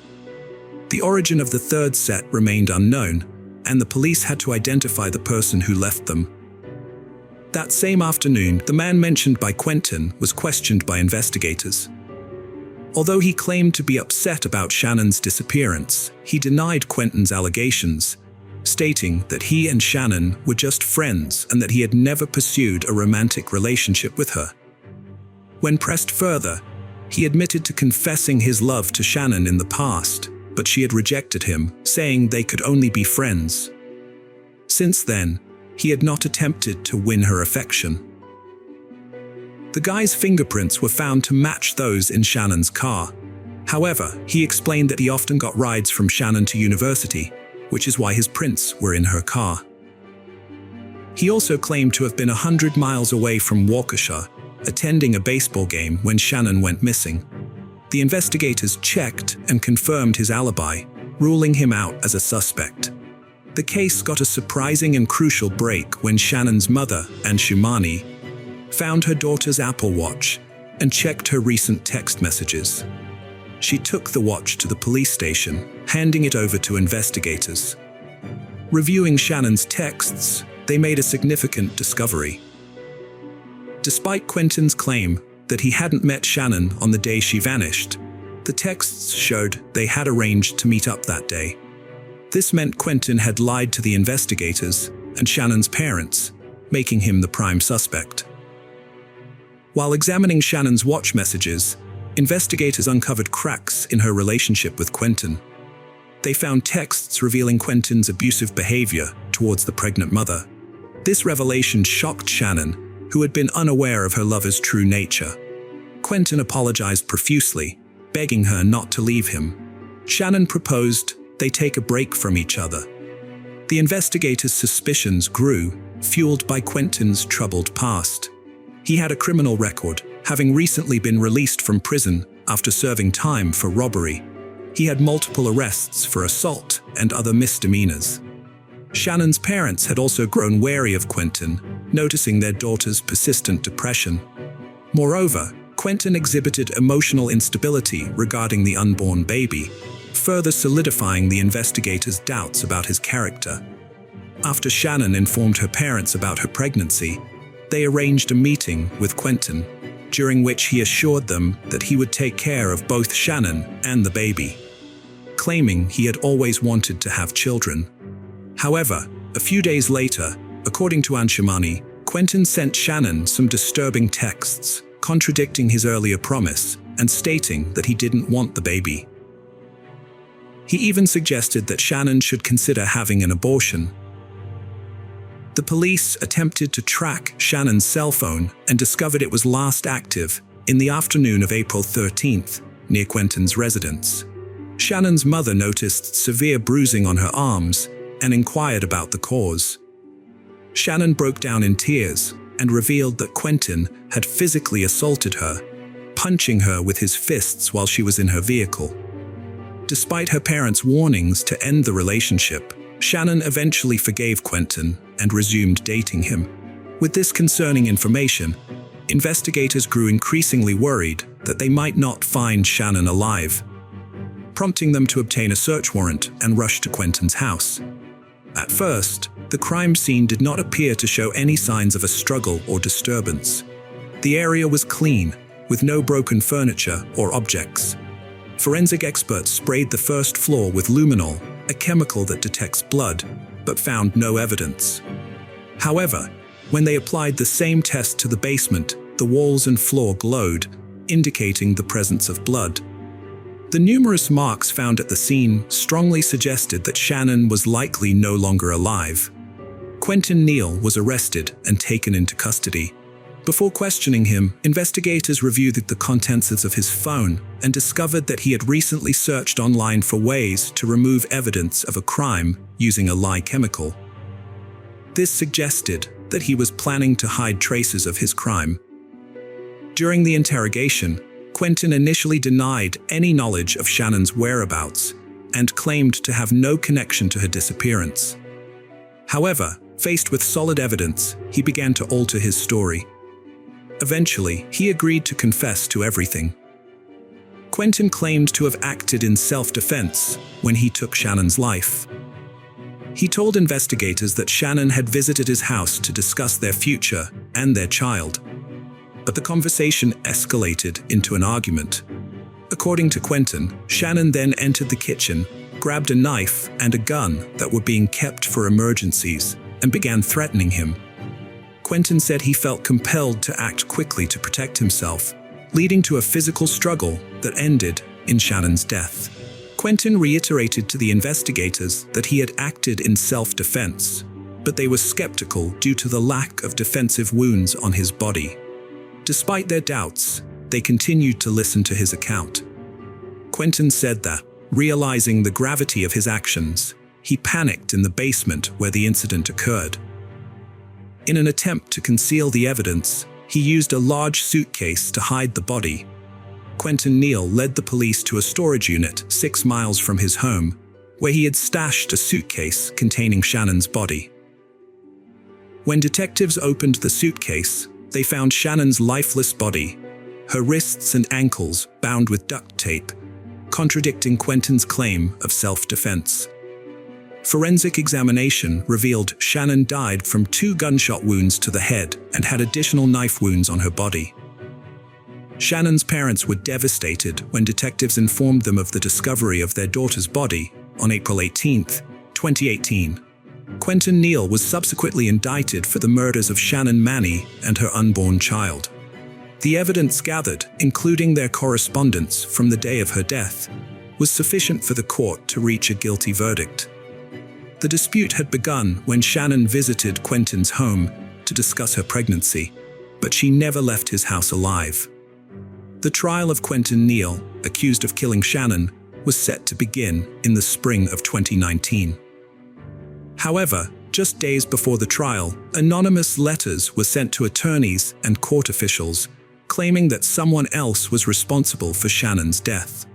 The origin of the third set remained unknown, and the police had to identify the person who left them. That same afternoon, the man mentioned by Quentin was questioned by investigators. Although he claimed to be upset about Shannon's disappearance, he denied Quentin's allegations, stating that he and Shannon were just friends and that he had never pursued a romantic relationship with her. When pressed further, he admitted to confessing his love to Shannon in the past, but she had rejected him, saying they could only be friends. Since then, he had not attempted to win her affection. The guy's fingerprints were found to match those in Shannon's car. However, he explained that he often got rides from Shannon to university, which is why his prints were in her car. He also claimed to have been 100 miles away from Waukesha, attending a baseball game when Shannon went missing. The investigators checked and confirmed his alibi, ruling him out as a suspect. The case got a surprising and crucial break when Shannon's mother, Anshumani, found her daughter's Apple Watch and checked her recent text messages. She took the watch to the police station, handing it over to investigators. Reviewing Shannon's texts, they made a significant discovery. Despite Quentin's claim that he hadn't met Shannon on the day she vanished, the texts showed they had arranged to meet up that day. This meant Quentin had lied to the investigators and Shannon's parents, making him the prime suspect. While examining Shannon's watch messages, investigators uncovered cracks in her relationship with Quentin. They found texts revealing Quentin's abusive behavior towards the pregnant mother. This revelation shocked Shannon, who had been unaware of her lover's true nature. Quentin apologized profusely, begging her not to leave him. Shannon proposed they take a break from each other. The investigators' suspicions grew, fueled by Quentin's troubled past. He had a criminal record, having recently been released from prison after serving time for robbery. He had multiple arrests for assault and other misdemeanors. Shannon's parents had also grown wary of Quentin, noticing their daughter's persistent depression. Moreover, Quentin exhibited emotional instability regarding the unborn baby, further solidifying the investigators' doubts about his character. After Shannon informed her parents about her pregnancy, they arranged a meeting with Quentin, during which he assured them that he would take care of both Shannon and the baby, claiming he had always wanted to have children. However, a few days later, according to Anshumani, Quentin sent Shannon some disturbing texts, contradicting his earlier promise and stating that he didn't want the baby. He even suggested that Shannon should consider having an abortion. The police attempted to track Shannon's cell phone and discovered it was last active in the afternoon of April 13th, near Quentin's residence. Shannon's mother noticed severe bruising on her arms and inquired about the cause. Shannon broke down in tears and revealed that Quentin had physically assaulted her, punching her with his fists while she was in her vehicle. Despite her parents' warnings to end the relationship, Shannon eventually forgave Quentin and resumed dating him. With this concerning information, investigators grew increasingly worried that they might not find Shannon alive. prompting them to obtain a search warrant and rush to Quentin's house. At first, the crime scene did not appear to show any signs of a struggle or disturbance. The area was clean, with no broken furniture or objects. Forensic experts sprayed the first floor with luminol, a chemical that detects blood, but found no evidence. However, when they applied the same test to the basement, the walls and floor glowed, indicating the presence of blood. The numerous marks found at the scene strongly suggested that Shannon was likely no longer alive. Quentin Neal was arrested and taken into custody. Before questioning him, investigators reviewed the contents of his phone and discovered that he had recently searched online for ways to remove evidence of a crime using a lye chemical. This suggested that he was planning to hide traces of his crime. During the interrogation, Quentin initially denied any knowledge of Shannon's whereabouts and claimed to have no connection to her disappearance. However, faced with solid evidence, he began to alter his story. Eventually, he agreed to confess to everything. Quentin claimed to have acted in self-defense when he took Shannon's life. He told investigators that Shannon had visited his house to discuss their future and their child. But the conversation escalated into an argument. According to Quentin, Shannon then entered the kitchen, grabbed a knife and a gun that were being kept for emergencies, and began threatening him. Quentin said he felt compelled to act quickly to protect himself, leading to a physical struggle that ended in Shannon's death. Quentin reiterated to the investigators that he had acted in self-defense, but they were skeptical due to the lack of defensive wounds on his body. Despite their doubts, they continued to listen to his account. Quentin said that, realizing the gravity of his actions, he panicked in the basement where the incident occurred. In an attempt to conceal the evidence, he used a large suitcase to hide the body. Quentin Neal led the police to a storage unit 6 miles from his home, where he had stashed a suitcase containing Shannon's body. When detectives opened the suitcase, they found Shannon's lifeless body, her wrists and ankles bound with duct tape, contradicting Quentin's claim of self-defense. Forensic examination revealed Shannon died from 2 gunshot wounds to the head and had additional knife wounds on her body. Shannon's parents were devastated when detectives informed them of the discovery of their daughter's body on April 18, 2018. Quentin Neal was subsequently indicted for the murders of Shannon Manny and her unborn child. The evidence gathered, including their correspondence from the day of her death, was sufficient for the court to reach a guilty verdict. The dispute had begun when Shannon visited Quentin's home to discuss her pregnancy, but she never left his house alive. The trial of Quentin Neal, accused of killing Shannon, was set to begin in the spring of 2019. However, just days before the trial, anonymous letters were sent to attorneys and court officials, claiming that someone else was responsible for Shannon's death.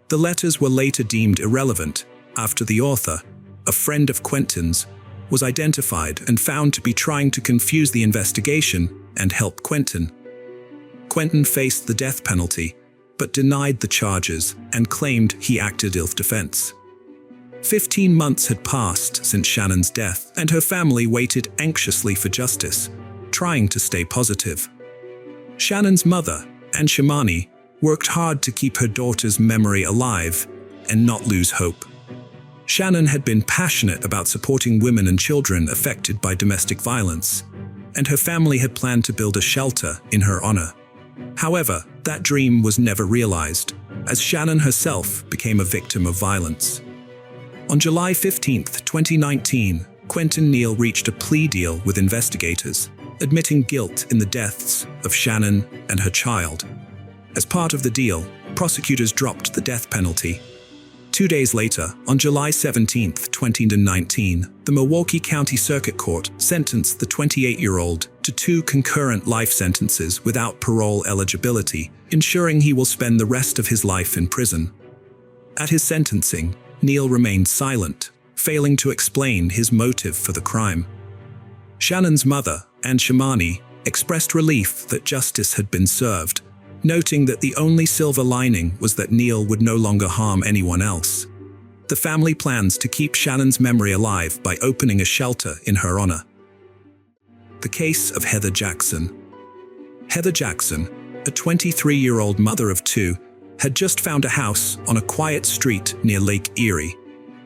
The letters were later deemed irrelevant after the author, a friend of Quentin's, was identified and found to be trying to confuse the investigation and help Quentin. Quentin faced the death penalty, but denied the charges and claimed he acted in self-defense. 15 months had passed since Shannon's death, and her family waited anxiously for justice, trying to stay positive. Shannon's mother, Ann Shamani, worked hard to keep her daughter's memory alive and not lose hope. Shannon had been passionate about supporting women and children affected by domestic violence, and her family had planned to build a shelter in her honor. However, that dream was never realized, as Shannon herself became a victim of violence. On July 15, 2019, Quentin Neal reached a plea deal with investigators, admitting guilt in the deaths of Shannon and her child. As part of the deal, prosecutors dropped the death penalty. 2 days later, on July 17, 2019, the Milwaukee County Circuit Court sentenced the 28-year-old to 2 concurrent life sentences without parole eligibility, ensuring he will spend the rest of his life in prison. At his sentencing, Neal remained silent, failing to explain his motive for the crime. Shannon's mother, Ann Shamani, expressed relief that justice had been served, noting that the only silver lining was that Neil would no longer harm anyone else. The family plans to keep Shannon's memory alive by opening a shelter in her honor. The case of Heather Jackson. Heather Jackson, a 23-year-old mother of two, had just found a house on a quiet street near Lake Erie.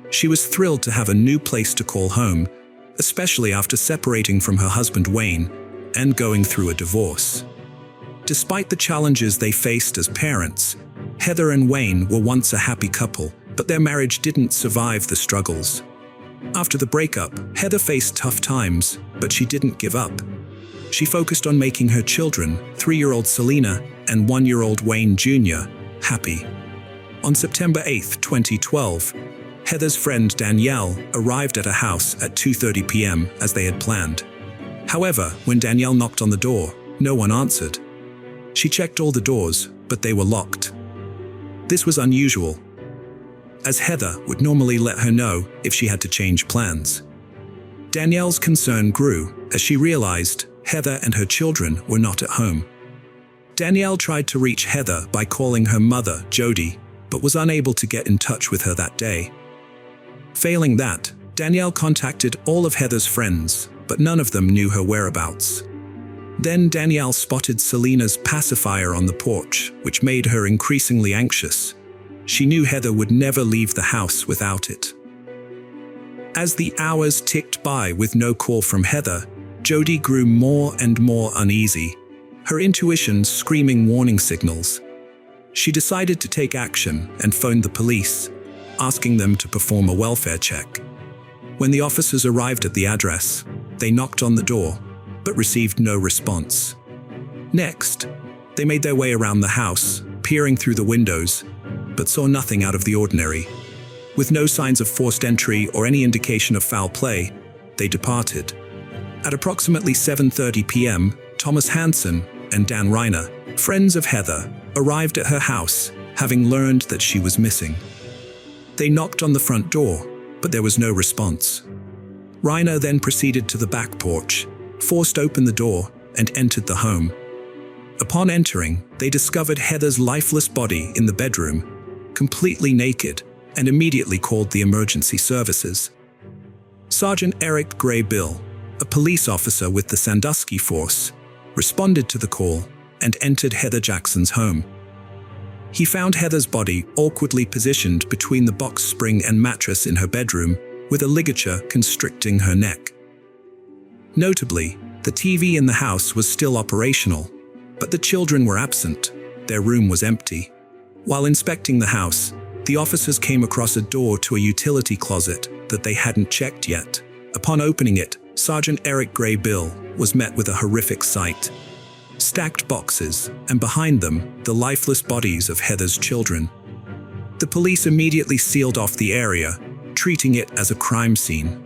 She was thrilled to have a new place to call home, especially after separating from her husband Wayne and going through a divorce. Despite the challenges they faced as parents, Heather and Wayne were once a happy couple, but their marriage didn't survive the struggles. After the breakup, Heather faced tough times, but she didn't give up. She focused on making her children, 3-year-old Selena and 1-year-old Wayne Jr., happy. On September 8, 2012, Heather's friend Danielle arrived at her house at 2:30 p.m. as they had planned. However, when Danielle knocked on the door, no one answered. She checked all the doors, but they were locked. This was unusual, as Heather would normally let her know if she had to change plans. Danielle's concern grew as she realized Heather and her children were not at home. Danielle tried to reach Heather by calling her mother, Jody, but was unable to get in touch with her that day. Failing that, Danielle contacted all of Heather's friends, but none of them knew her whereabouts. Then Danielle spotted Selena's pacifier on the porch, which made her increasingly anxious. She knew Heather would never leave the house without it. As the hours ticked by with no call from Heather, Jody grew more and more uneasy, her intuition screaming warning signals. She decided to take action and phoned the police, asking them to perform a welfare check. When the officers arrived at the address, they knocked on the door, but received no response. Next, they made their way around the house, peering through the windows, but saw nothing out of the ordinary. With no signs of forced entry or any indication of foul play, they departed. At approximately 7:30 p.m., Thomas Hansen and Dan Reiner, friends of Heather, arrived at her house, having learned that she was missing. They knocked on the front door, but there was no response. Reiner then proceeded to the back porch, forced open the door, and entered the home. Upon entering, they discovered Heather's lifeless body in the bedroom, completely naked, and immediately called the emergency services. Sergeant Eric Gray Bill, a police officer with the Sandusky Force, responded to the call and entered Heather Jackson's home. He found Heather's body awkwardly positioned between the box spring and mattress in her bedroom, with a ligature constricting her neck. Notably, the TV in the house was still operational, but the children were absent. Their room was empty. While inspecting the house, the officers came across a door to a utility closet that they hadn't checked yet. Upon opening it, Sergeant Eric Gray Bill was met with a horrific sight. Stacked boxes, and behind them, the lifeless bodies of Heather's children. The police immediately sealed off the area, treating it as a crime scene.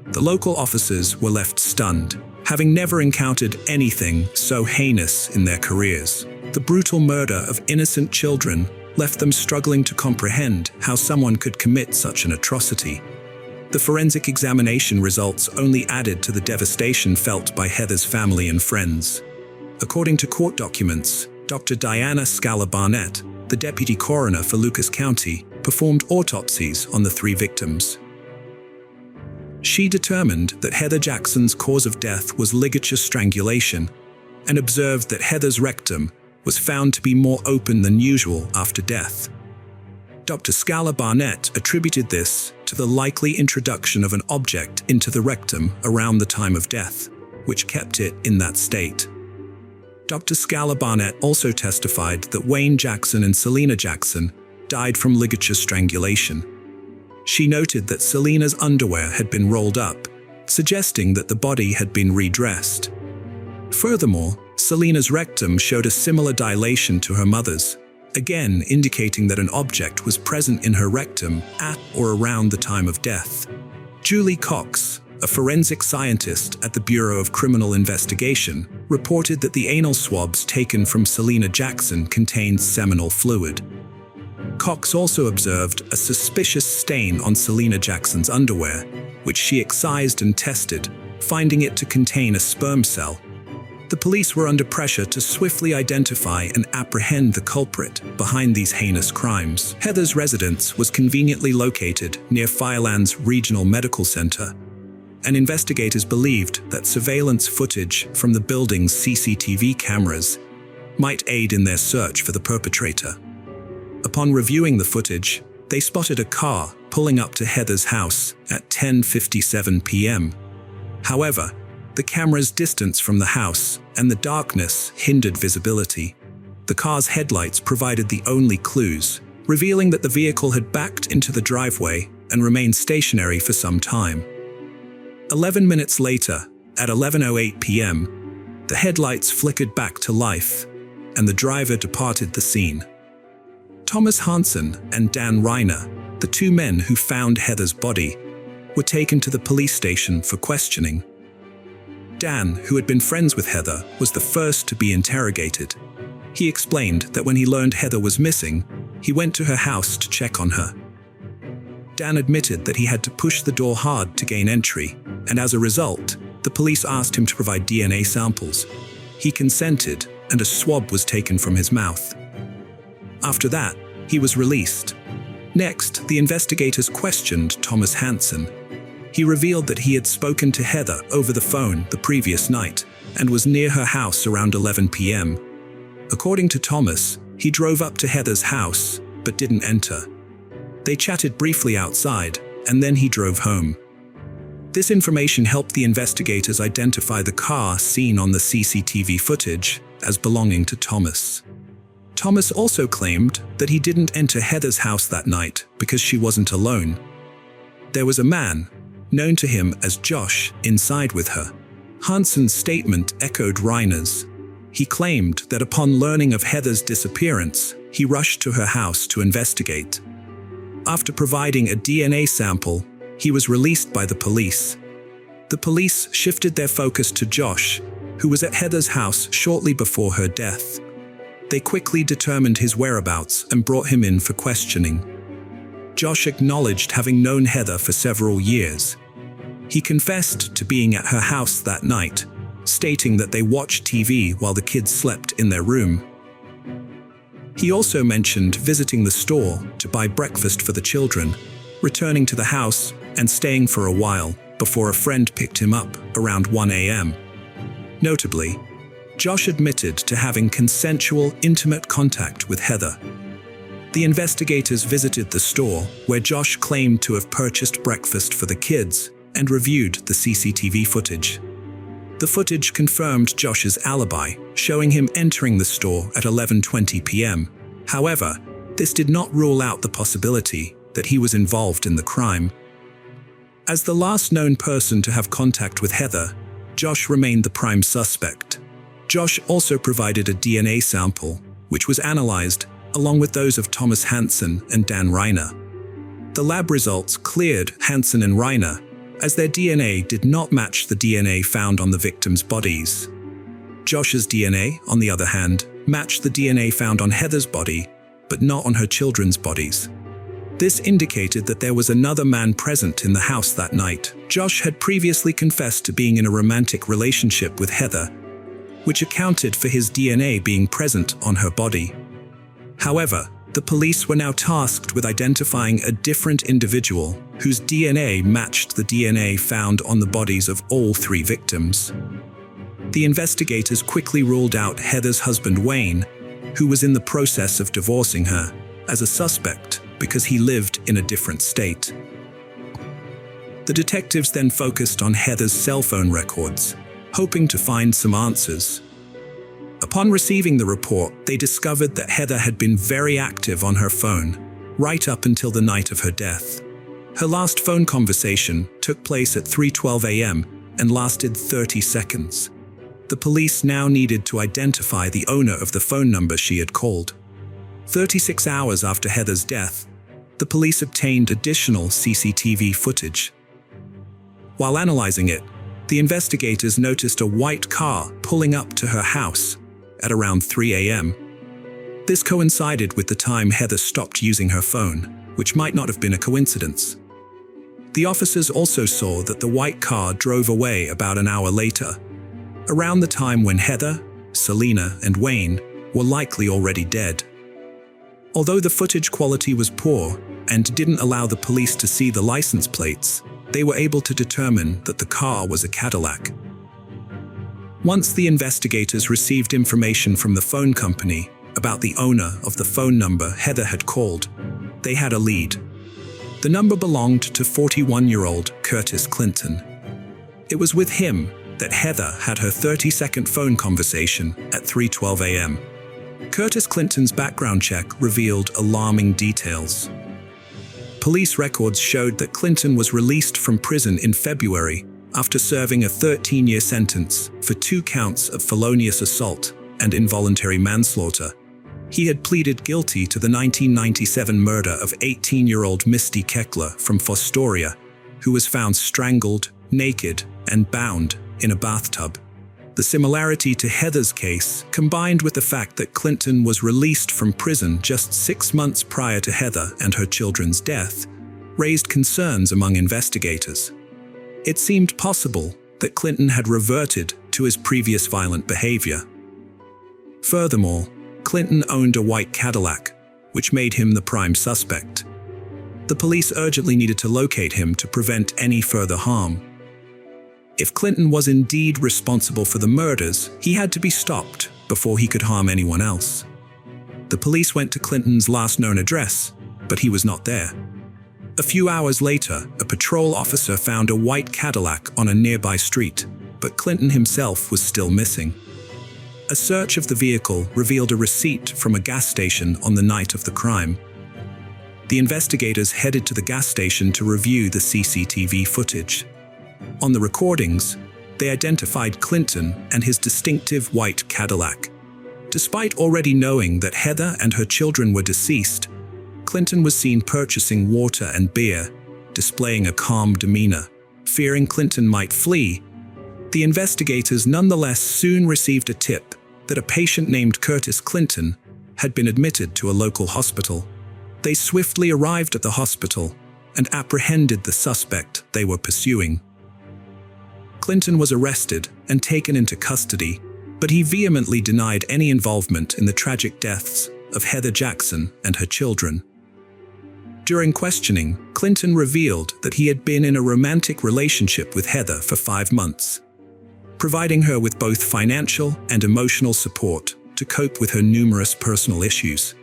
The local officers were left stunned, having never encountered anything so heinous in their careers. The brutal murder of innocent children left them struggling to comprehend how someone could commit such an atrocity. The forensic examination results only added to the devastation felt by Heather's family and friends. According to court documents, Dr. Diana Scala Barnett, the deputy coroner for Lucas County, performed autopsies on the 3 victims. She determined that Heather Jackson's cause of death was ligature strangulation and observed that Heather's rectum was found to be more open than usual after death. Dr. Scala Barnett attributed this to the likely introduction of an object into the rectum around the time of death, which kept it in that state. Dr. Scala Barnett also testified that Wayne Jackson and Selena Jackson died from ligature strangulation. She noted that Selena's underwear had been rolled up, suggesting that the body had been redressed. Furthermore, Selena's rectum showed a similar dilation to her mother's, again indicating that an object was present in her rectum at or around the time of death. Julie Cox, a forensic scientist at the Bureau of Criminal Investigation, reported that the anal swabs taken from Selena Jackson contained seminal fluid. Cox also observed a suspicious stain on Selena Jackson's underwear, which she excised and tested, finding it to contain a sperm cell. The police were under pressure to swiftly identify and apprehend the culprit behind these heinous crimes. Heather's residence was conveniently located near Firelands Regional Medical Center, and investigators believed that surveillance footage from the building's CCTV cameras might aid in their search for the perpetrator. Upon reviewing the footage, they spotted a car pulling up to Heather's house at 10:57 p.m. However, the camera's distance from the house and the darkness hindered visibility. The car's headlights provided the only clues, revealing that the vehicle had backed into the driveway and remained stationary for some time. 11 minutes later, at 11:08 p.m., the headlights flickered back to life, and the driver departed the scene. Thomas Hansen and Dan Reiner, the two men who found Heather's body, were taken to the police station for questioning. Dan, who had been friends with Heather, was the first to be interrogated. He explained that when he learned Heather was missing, he went to her house to check on her. Dan admitted that he had to push the door hard to gain entry, and as a result, the police asked him to provide DNA samples. He consented, and a swab was taken from his mouth. After that, he was released. Next, the investigators questioned Thomas Hansen. He revealed that he had spoken to Heather over the phone the previous night and was near her house around 11 p.m. According to Thomas, he drove up to Heather's house but didn't enter. They chatted briefly outside, and then he drove home. This information helped the investigators identify the car seen on the CCTV footage as belonging to Thomas. Thomas also claimed that he didn't enter Heather's house that night because she wasn't alone. There was a man, known to him as Josh, inside with her. Hansen's statement echoed Reiner's. He claimed that upon learning of Heather's disappearance, he rushed to her house to investigate. After providing a DNA sample, he was released by the police. The police shifted their focus to Josh, who was at Heather's house shortly before her death. They quickly determined his whereabouts and brought him in for questioning. Josh acknowledged having known Heather for several years. He confessed to being at her house that night, stating that they watched TV while the kids slept in their room. He also mentioned visiting the store to buy breakfast for the children, returning to the house and staying for a while before a friend picked him up around 1 a.m. Notably, Josh admitted to having consensual, intimate contact with Heather. The investigators visited the store where Josh claimed to have purchased breakfast for the kids and reviewed the CCTV footage. The footage confirmed Josh's alibi, showing him entering the store at 11:20 p.m. However, this did not rule out the possibility that he was involved in the crime. As the last known person to have contact with Heather, Josh remained the prime suspect. Josh also provided a DNA sample, which was analyzed along with those of Thomas Hansen and Dan Reiner. The lab results cleared Hansen and Reiner, as their DNA did not match the DNA found on the victims' bodies. Josh's DNA, on the other hand, matched the DNA found on Heather's body, but not on her children's bodies. This indicated that there was another man present in the house that night. Josh had previously confessed to being in a romantic relationship with Heather, which accounted for his DNA being present on her body. However, the police were now tasked with identifying a different individual whose DNA matched the DNA found on the bodies of all three victims. The investigators quickly ruled out Heather's husband Wayne, who was in the process of divorcing her, as a suspect because he lived in a different state. The detectives then focused on Heather's cell phone records, hoping to find some answers. Upon receiving the report, they discovered that Heather had been very active on her phone, right up until the night of her death. Her last phone conversation took place at 3:12 a.m. and lasted 30 seconds. The police now needed to identify the owner of the phone number she had called. 36 hours after Heather's death, the police obtained additional CCTV footage. While analyzing it, the investigators noticed a white car pulling up to her house at around 3 a.m. This coincided with the time Heather stopped using her phone, which might not have been a coincidence. The officers also saw that the white car drove away about an hour later. around the time when Heather, Selena, and Wayne were likely already dead. Although the footage quality was poor and didn't allow the police to see the license plates, they were able to determine that the car was a Cadillac. Once the investigators received information from the phone company about the owner of the phone number Heather had called, they had a lead. The number belonged to 41-year-old Curtis Clinton. It was with him that Heather had her 30-second phone conversation at 3:12 a.m. Curtis Clinton's background check revealed alarming details. Police records showed that Clinton was released from prison in February after serving a 13-year sentence for 2 counts of felonious assault and involuntary manslaughter. He had pleaded guilty to the 1997 murder of 18-year-old Misty Keckler from Fostoria, who was found strangled, naked, and bound in a bathtub. The similarity to Heather's case, combined with the fact that Clinton was released from prison just 6 months prior to Heather and her children's death, raised concerns among investigators. It seemed possible that Clinton had reverted to his previous violent behavior. Furthermore, Clinton owned a white Cadillac, which made him the prime suspect. The police urgently needed to locate him to prevent any further harm. If Clinton was indeed responsible for the murders, he had to be stopped before he could harm anyone else. The police went to Clinton's last known address, but he was not there. A few hours later, a patrol officer found a white Cadillac on a nearby street, but Clinton himself was still missing. A search of the vehicle revealed a receipt from a gas station on the night of the crime. The investigators headed to the gas station to review the CCTV footage. On the recordings, they identified Clinton and his distinctive white Cadillac. Despite already knowing that Heather and her children were deceased, Clinton was seen purchasing water and beer, displaying a calm demeanor. Fearing Clinton might flee, the investigators nonetheless soon received a tip that a patient named Curtis Clinton had been admitted to a local hospital. They swiftly arrived at the hospital and apprehended the suspect they were pursuing. Clinton was arrested and taken into custody, but he vehemently denied any involvement in the tragic deaths of Heather Jackson and her children. During questioning, Clinton revealed that he had been in a romantic relationship with Heather for 5 months, providing her with both financial and emotional support to cope with her numerous personal issues.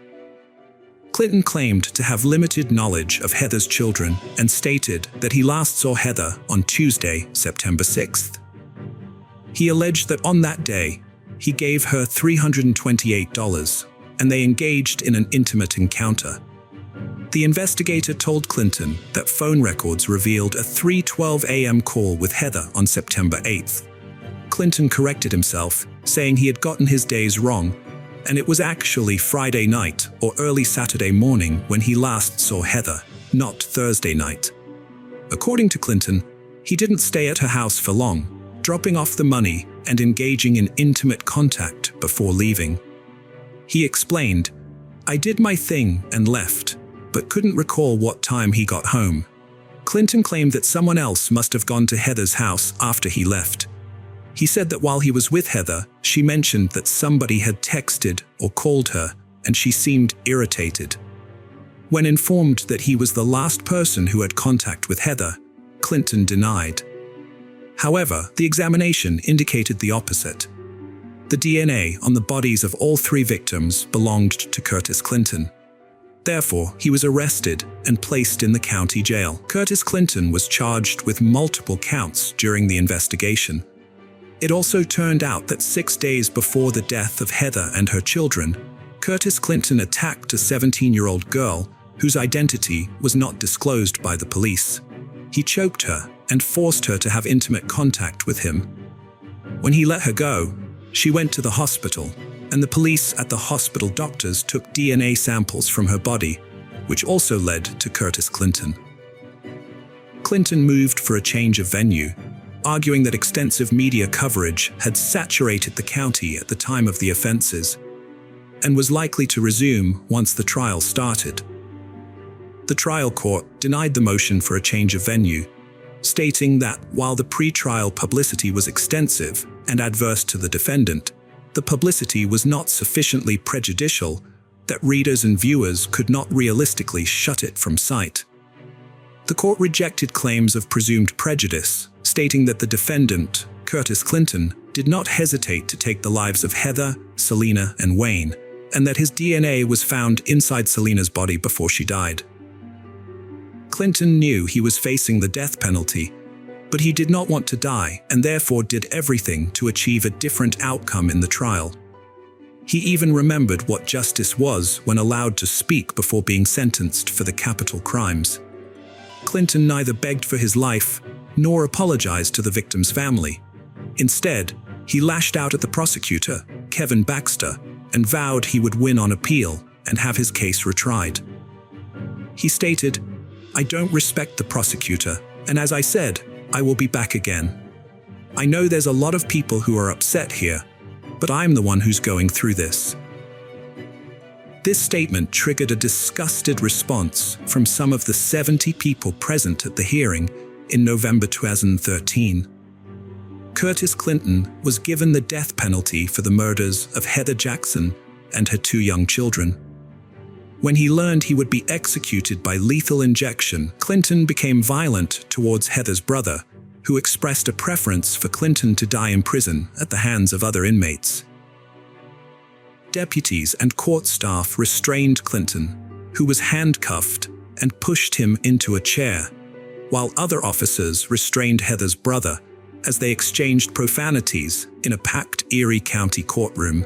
Clinton claimed to have limited knowledge of Heather's children and stated that he last saw Heather on Tuesday, September 6th. He alleged that on that day, he gave her $328 and they engaged in an intimate encounter. The investigator told Clinton that phone records revealed a 3:12 a.m. call with Heather on September 8th. Clinton corrected himself, saying he had gotten his days wrong, and it was actually Friday night or early Saturday morning when he last saw Heather, not Thursday night. According to Clinton, he didn't stay at her house for long, dropping off the money and engaging in intimate contact before leaving. He explained, "I did my thing and left, but couldn't recall what time he got home." Clinton claimed that someone else must have gone to Heather's house after he left. He said that while he was with Heather, she mentioned that somebody had texted or called her, and she seemed irritated. When informed that he was the last person who had contact with Heather, Clinton denied. However, the examination indicated the opposite. The DNA on the bodies of all 3 victims belonged to Curtis Clinton. Therefore, he was arrested and placed in the county jail. Curtis Clinton was charged with multiple counts during the investigation. It also turned out that 6 days before the death of Heather and her children, Curtis Clinton attacked a 17-year-old girl whose identity was not disclosed by the police. He choked her and forced her to have intimate contact with him. When he let her go, she went to the hospital, and the police at the hospital doctors took DNA samples from her body, which also led to Curtis Clinton. Clinton moved for a change of venue, arguing that extensive media coverage had saturated the county at the time of the offenses, and was likely to resume once the trial started. The trial court denied the motion for a change of venue, stating that while the pre-trial publicity was extensive, and adverse to the defendant, the publicity was not sufficiently prejudicial that readers and viewers could not realistically shut it from sight. The court rejected claims of presumed prejudice, stating that the defendant, Curtis Clinton, did not hesitate to take the lives of Heather, Selena, and Wayne, and that his DNA was found inside Selena's body before she died. Clinton knew he was facing the death penalty, but he did not want to die and therefore did everything to achieve a different outcome in the trial. He even remembered what justice was when allowed to speak before being sentenced for the capital crimes. Clinton neither begged for his life nor apologized to the victim's family. Instead, he lashed out at the prosecutor, Kevin Baxter, and vowed he would win on appeal and have his case retried. He stated, "I don't respect the prosecutor, and as I said, I will be back again. I know there's a lot of people who are upset here, but I'm the one who's going through this." This statement triggered a disgusted response from some of the 70 people present at the hearing in November 2013. Curtis Clinton was given the death penalty for the murders of Heather Jackson and her 2 young children. When he learned he would be executed by lethal injection, Clinton became violent towards Heather's brother, who expressed a preference for Clinton to die in prison at the hands of other inmates. Deputies and court staff restrained Clinton, who was handcuffed, and pushed him into a chair, while other officers restrained Heather's brother as they exchanged profanities in a packed Erie County courtroom.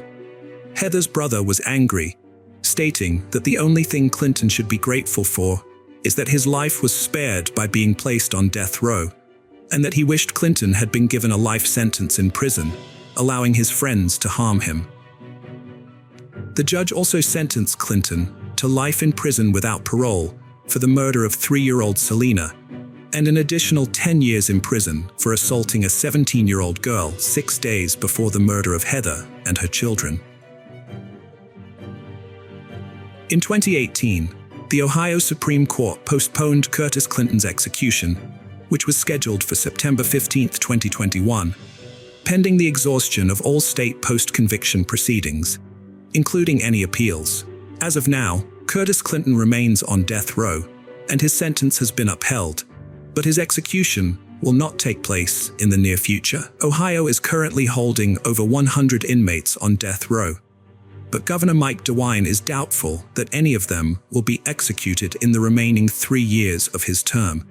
Heather's brother was angry, stating that the only thing Clinton should be grateful for is that his life was spared by being placed on death row, and that he wished Clinton had been given a life sentence in prison, allowing his friends to harm him. The judge also sentenced Clinton to life in prison without parole for the murder of 3-year-old Selena, and an additional 10 years in prison for assaulting a 17-year-old girl 6 days before the murder of Heather and her children. In 2018, the Ohio Supreme Court postponed Curtis Clinton's execution, which was scheduled for September 15, 2021, pending the exhaustion of all state post-conviction proceedings, including any appeals. As of now, Curtis Clinton remains on death row, and his sentence has been upheld, but his execution will not take place in the near future. Ohio is currently holding over 100 inmates on death row, but Governor Mike DeWine is doubtful that any of them will be executed in the remaining 3 years of his term.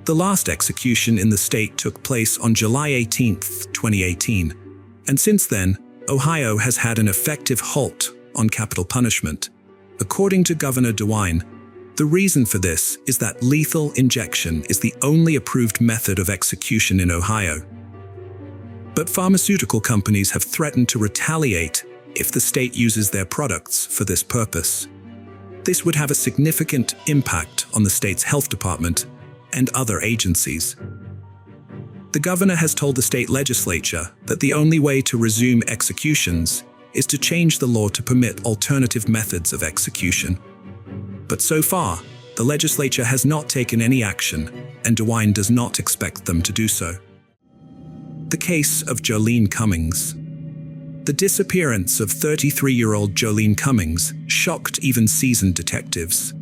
The last execution in the state took place on July 18, 2018, and since then, Ohio has had an effective halt on capital punishment. According to Governor DeWine, the reason for this is that lethal injection is the only approved method of execution in Ohio. But pharmaceutical companies have threatened to retaliate if the state uses their products for this purpose. This would have a significant impact on the state's health department and other agencies. The governor has told the state legislature that the only way to resume executions is to change the law to permit alternative methods of execution. But so far, the legislature has not taken any action, and DeWine does not expect them to do so. The case of Jolene Cummings. The disappearance of 33-year-old Jolene Cummings shocked even seasoned detectives.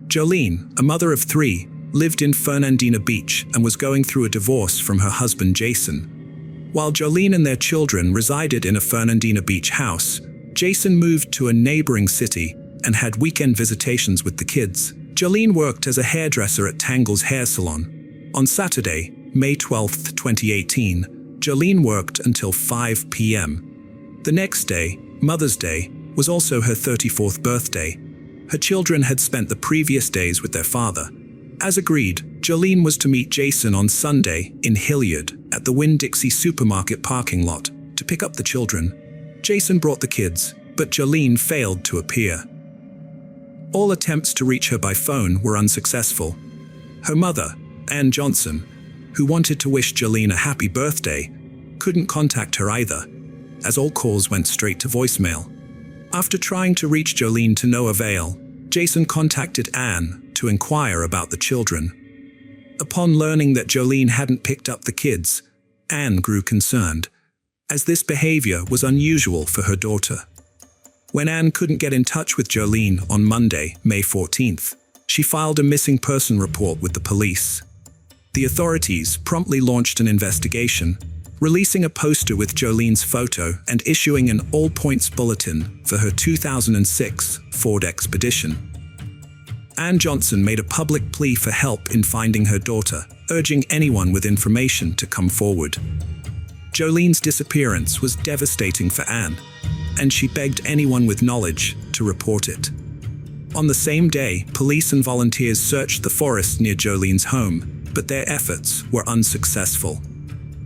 Jolene, a mother of 3, lived in Fernandina Beach and was going through a divorce from her husband Jason. While Jolene and their children resided in a Fernandina Beach house, Jason moved to a neighboring city and had weekend visitations with the kids. Jolene worked as a hairdresser at Tangle's Hair Salon. On Saturday, May 12, 2018, Jolene worked until 5 p.m. The next day, Mother's Day, was also her 34th birthday. Her children had spent the previous days with their father. As agreed, Jolene was to meet Jason on Sunday in Hilliard at the Winn-Dixie supermarket parking lot to pick up the children. Jason brought the kids, but Jolene failed to appear. All attempts to reach her by phone were unsuccessful. Her mother, Ann Johnson, who wanted to wish Jolene a happy birthday, couldn't contact her either, as all calls went straight to voicemail. After trying to reach Jolene to no avail, Jason contacted Ann to inquire about the children. Upon learning that Jolene hadn't picked up the kids, Ann grew concerned. as this behavior was unusual for her daughter. When Anne couldn't get in touch with Jolene on Monday, May 14th, she filed a missing person report with the police. The authorities promptly launched an investigation, releasing a poster with Jolene's photo and issuing an all-points bulletin for her 2006 Ford Expedition. Anne Johnson made a public plea for help in finding her daughter, urging anyone with information to come forward. Jolene's disappearance was devastating for Anne, and she begged anyone with knowledge to report it. On the same day, police and volunteers searched the forest near Jolene's home, but their efforts were unsuccessful.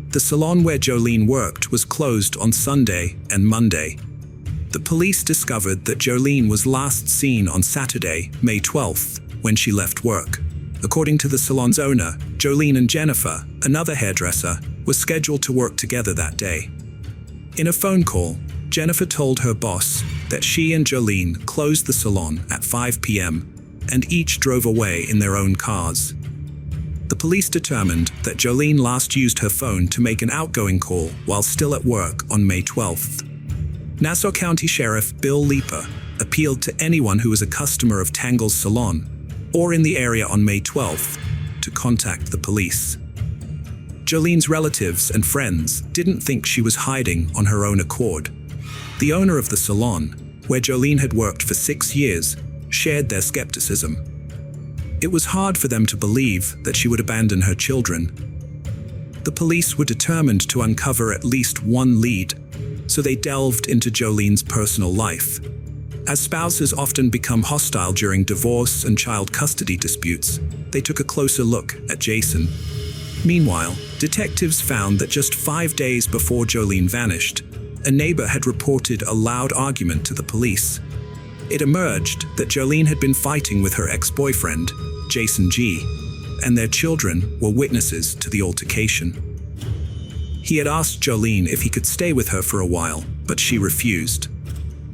The salon where Jolene worked was closed on Sunday and Monday. The police discovered that Jolene was last seen on Saturday, May 12th, when she left work. According to the salon's owner, Jolene and Jennifer, another hairdresser, were scheduled to work together that day. In a phone call, Jennifer told her boss that she and Jolene closed the salon at 5 p.m. and each drove away in their own cars. The police determined that Jolene last used her phone to make an outgoing call while still at work on May 12th. Nassau County Sheriff Bill Leeper appealed to anyone who was a customer of Tangle's salon or in the area on May 12th to contact the police. Jolene's relatives and friends didn't think she was hiding on her own accord. The owner of the salon, where Jolene had worked for 6 years, shared their skepticism. It was hard for them to believe that she would abandon her children. The police were determined to uncover at least one lead, so they delved into Jolene's personal life. As spouses often become hostile during divorce and child custody disputes, they took a closer look at Jason. Meanwhile, detectives found that just 5 days before Jolene vanished, a neighbor had reported a loud argument to the police. It emerged that Jolene had been fighting with her ex-boyfriend, Jason G., and their children were witnesses to the altercation. He had asked Jolene if he could stay with her for a while, but she refused.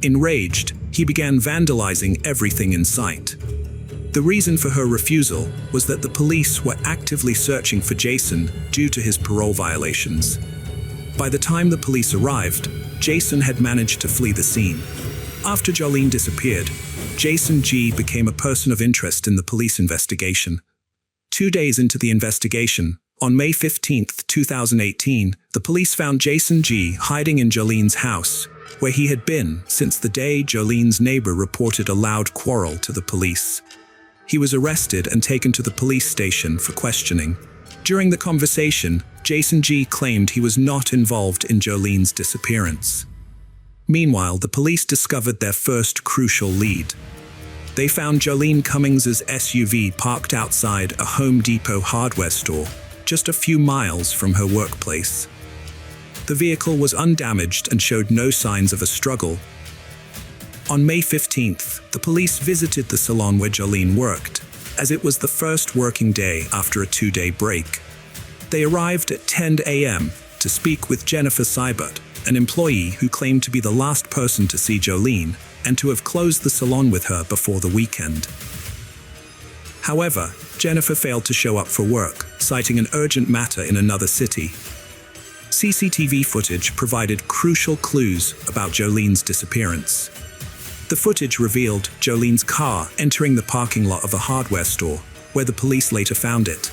Enraged, he began vandalizing everything in sight. The reason for her refusal was that the police were actively searching for Jason due to his parole violations. By the time the police arrived, Jason had managed to flee the scene. After Jolene disappeared, Jason G. became a person of interest in the police investigation. 2 days into the investigation, on May 15, 2018, the police found Jason G. hiding in Jolene's house, where he had been since the day Jolene's neighbor reported a loud quarrel to the police. He was arrested and taken to the police station for questioning. During the conversation, Jason G. claimed he was not involved in Jolene's disappearance. Meanwhile, the police discovered their first crucial lead. They found Jolene Cummings's SUV parked outside a Home Depot hardware store, just a few miles from her workplace. The vehicle was undamaged and showed no signs of a struggle. On May 15th, the police visited the salon where Jolene worked, as it was the first working day after a 2-day break. They arrived at 10 a.m. to speak with Jennifer Seibert, an employee who claimed to be the last person to see Jolene and to have closed the salon with her before the weekend. However, Jennifer failed to show up for work, citing an urgent matter in another city. CCTV footage provided crucial clues about Jolene's disappearance. The footage revealed Jolene's car entering the parking lot of a hardware store, where the police later found it.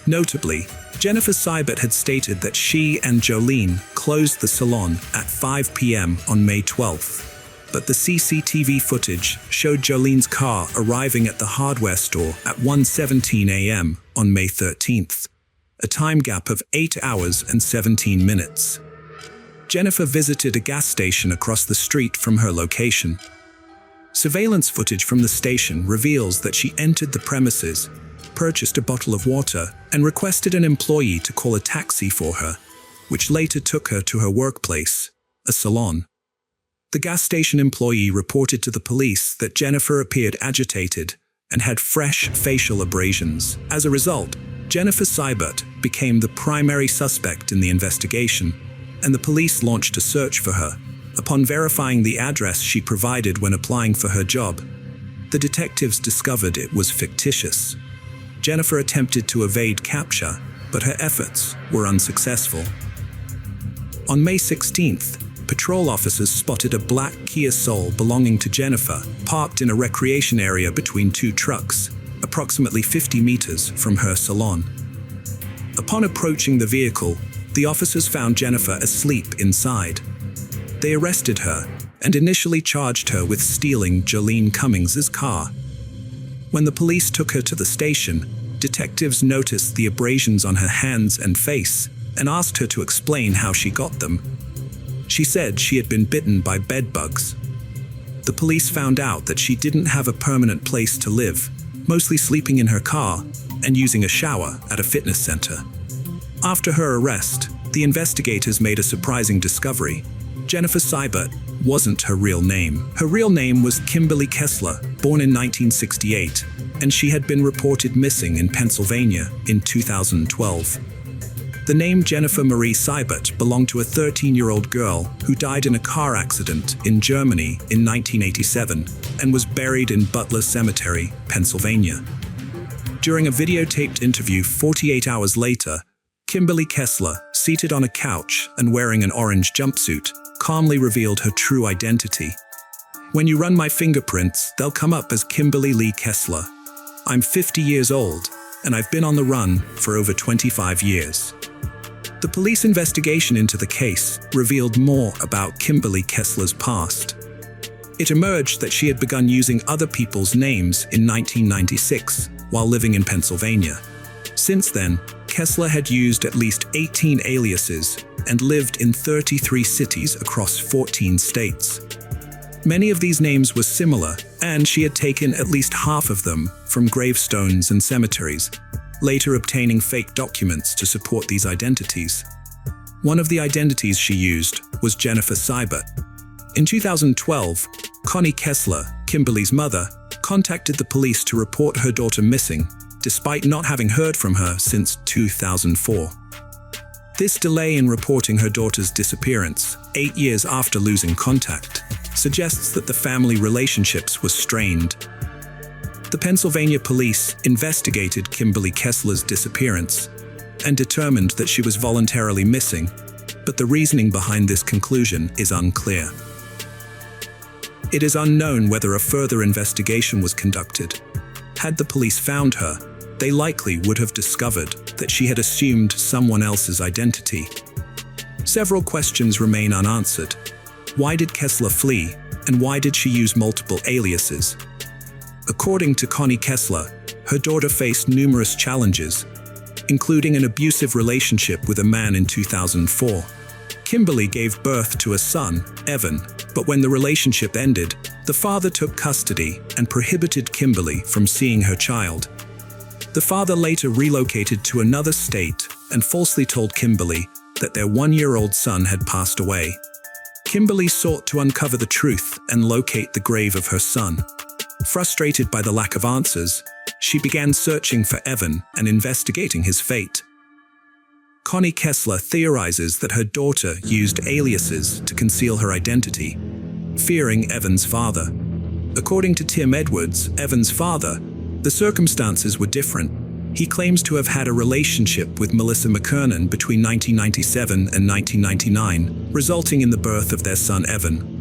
Notably, Jennifer Seibert had stated that she and Jolene closed the salon at 5 p.m. on May 12th, but the CCTV footage showed Jolene's car arriving at the hardware store at 1:17 a.m. on May 13th, a time gap of 8 hours and 17 minutes. Jennifer visited a gas station across the street from her location. Surveillance footage from the station reveals that she entered the premises, purchased a bottle of water, and requested an employee to call a taxi for her, which later took her to her workplace, a salon. The gas station employee reported to the police that Jennifer appeared agitated and had fresh facial abrasions. As a result, Jennifer Seibert became the primary suspect in the investigation, and the police launched a search for her. Upon verifying the address she provided when applying for her job, the detectives discovered it was fictitious. Jennifer attempted to evade capture, but her efforts were unsuccessful. On May 16th, patrol officers spotted a black Kia Soul belonging to Jennifer, parked in a recreation area between two trucks, approximately 50 meters from her salon. Upon approaching the vehicle, the officers found Jennifer asleep inside. They arrested her and initially charged her with stealing Jolene Cummings's car. When the police took her to the station, detectives noticed the abrasions on her hands and face and asked her to explain how she got them. She said she had been bitten by bed bugs. The police found out that she didn't have a permanent place to live, mostly sleeping in her car and using a shower at a fitness center. After her arrest, the investigators made a surprising discovery. Jennifer Seibert wasn't her real name. Her real name was Kimberly Kessler, born in 1968, and she had been reported missing in Pennsylvania in 2012. The name Jennifer Marie Seibert belonged to a 13-year-old girl who died in a car accident in Germany in 1987 and was buried in Butler Cemetery, Pennsylvania. During a videotaped interview 48 hours later, Kimberly Kessler, seated on a couch and wearing an orange jumpsuit, calmly revealed her true identity. "When you run my fingerprints, they'll come up as Kimberly Lee Kessler. I'm 50 years old, and I've been on the run for over 25 years." The police investigation into the case revealed more about Kimberly Kessler's past. It emerged that she had begun using other people's names in 1996 while living in Pennsylvania. Since then, Kessler had used at least 18 aliases and lived in 33 cities across 14 states. Many of these names were similar, and she had taken at least half of them from gravestones and cemeteries, later obtaining fake documents to support these identities. One of the identities she used was Jennifer Seibert. In 2012, Connie Kessler, Kimberly's mother, contacted the police to report her daughter missing, despite not having heard from her since 2004. This delay in reporting her daughter's disappearance, 8 years after losing contact, suggests that the family relationships were strained. The Pennsylvania police investigated Kimberly Kessler's disappearance and determined that she was voluntarily missing, but the reasoning behind this conclusion is unclear. It is unknown whether a further investigation was conducted. Had the police found her, they likely would have discovered that she had assumed someone else's identity. Several questions remain unanswered. Why did Kessler flee, and why did she use multiple aliases? According to Connie Kessler, her daughter faced numerous challenges, including an abusive relationship with a man in 2004. Kimberly gave birth to a son, Evan, but when the relationship ended, the father took custody and prohibited Kimberly from seeing her child. The father later relocated to another state and falsely told Kimberly that their 1-year-old son had passed away. Kimberly sought to uncover the truth and locate the grave of her son. Frustrated by the lack of answers, she began searching for Evan and investigating his fate. Connie Kessler theorizes that her daughter used aliases to conceal her identity, fearing Evan's father. According to Tim Edwards, Evan's father, the circumstances were different. He claims to have had a relationship with Melissa McKernan between 1997 and 1999, resulting in the birth of their son Evan.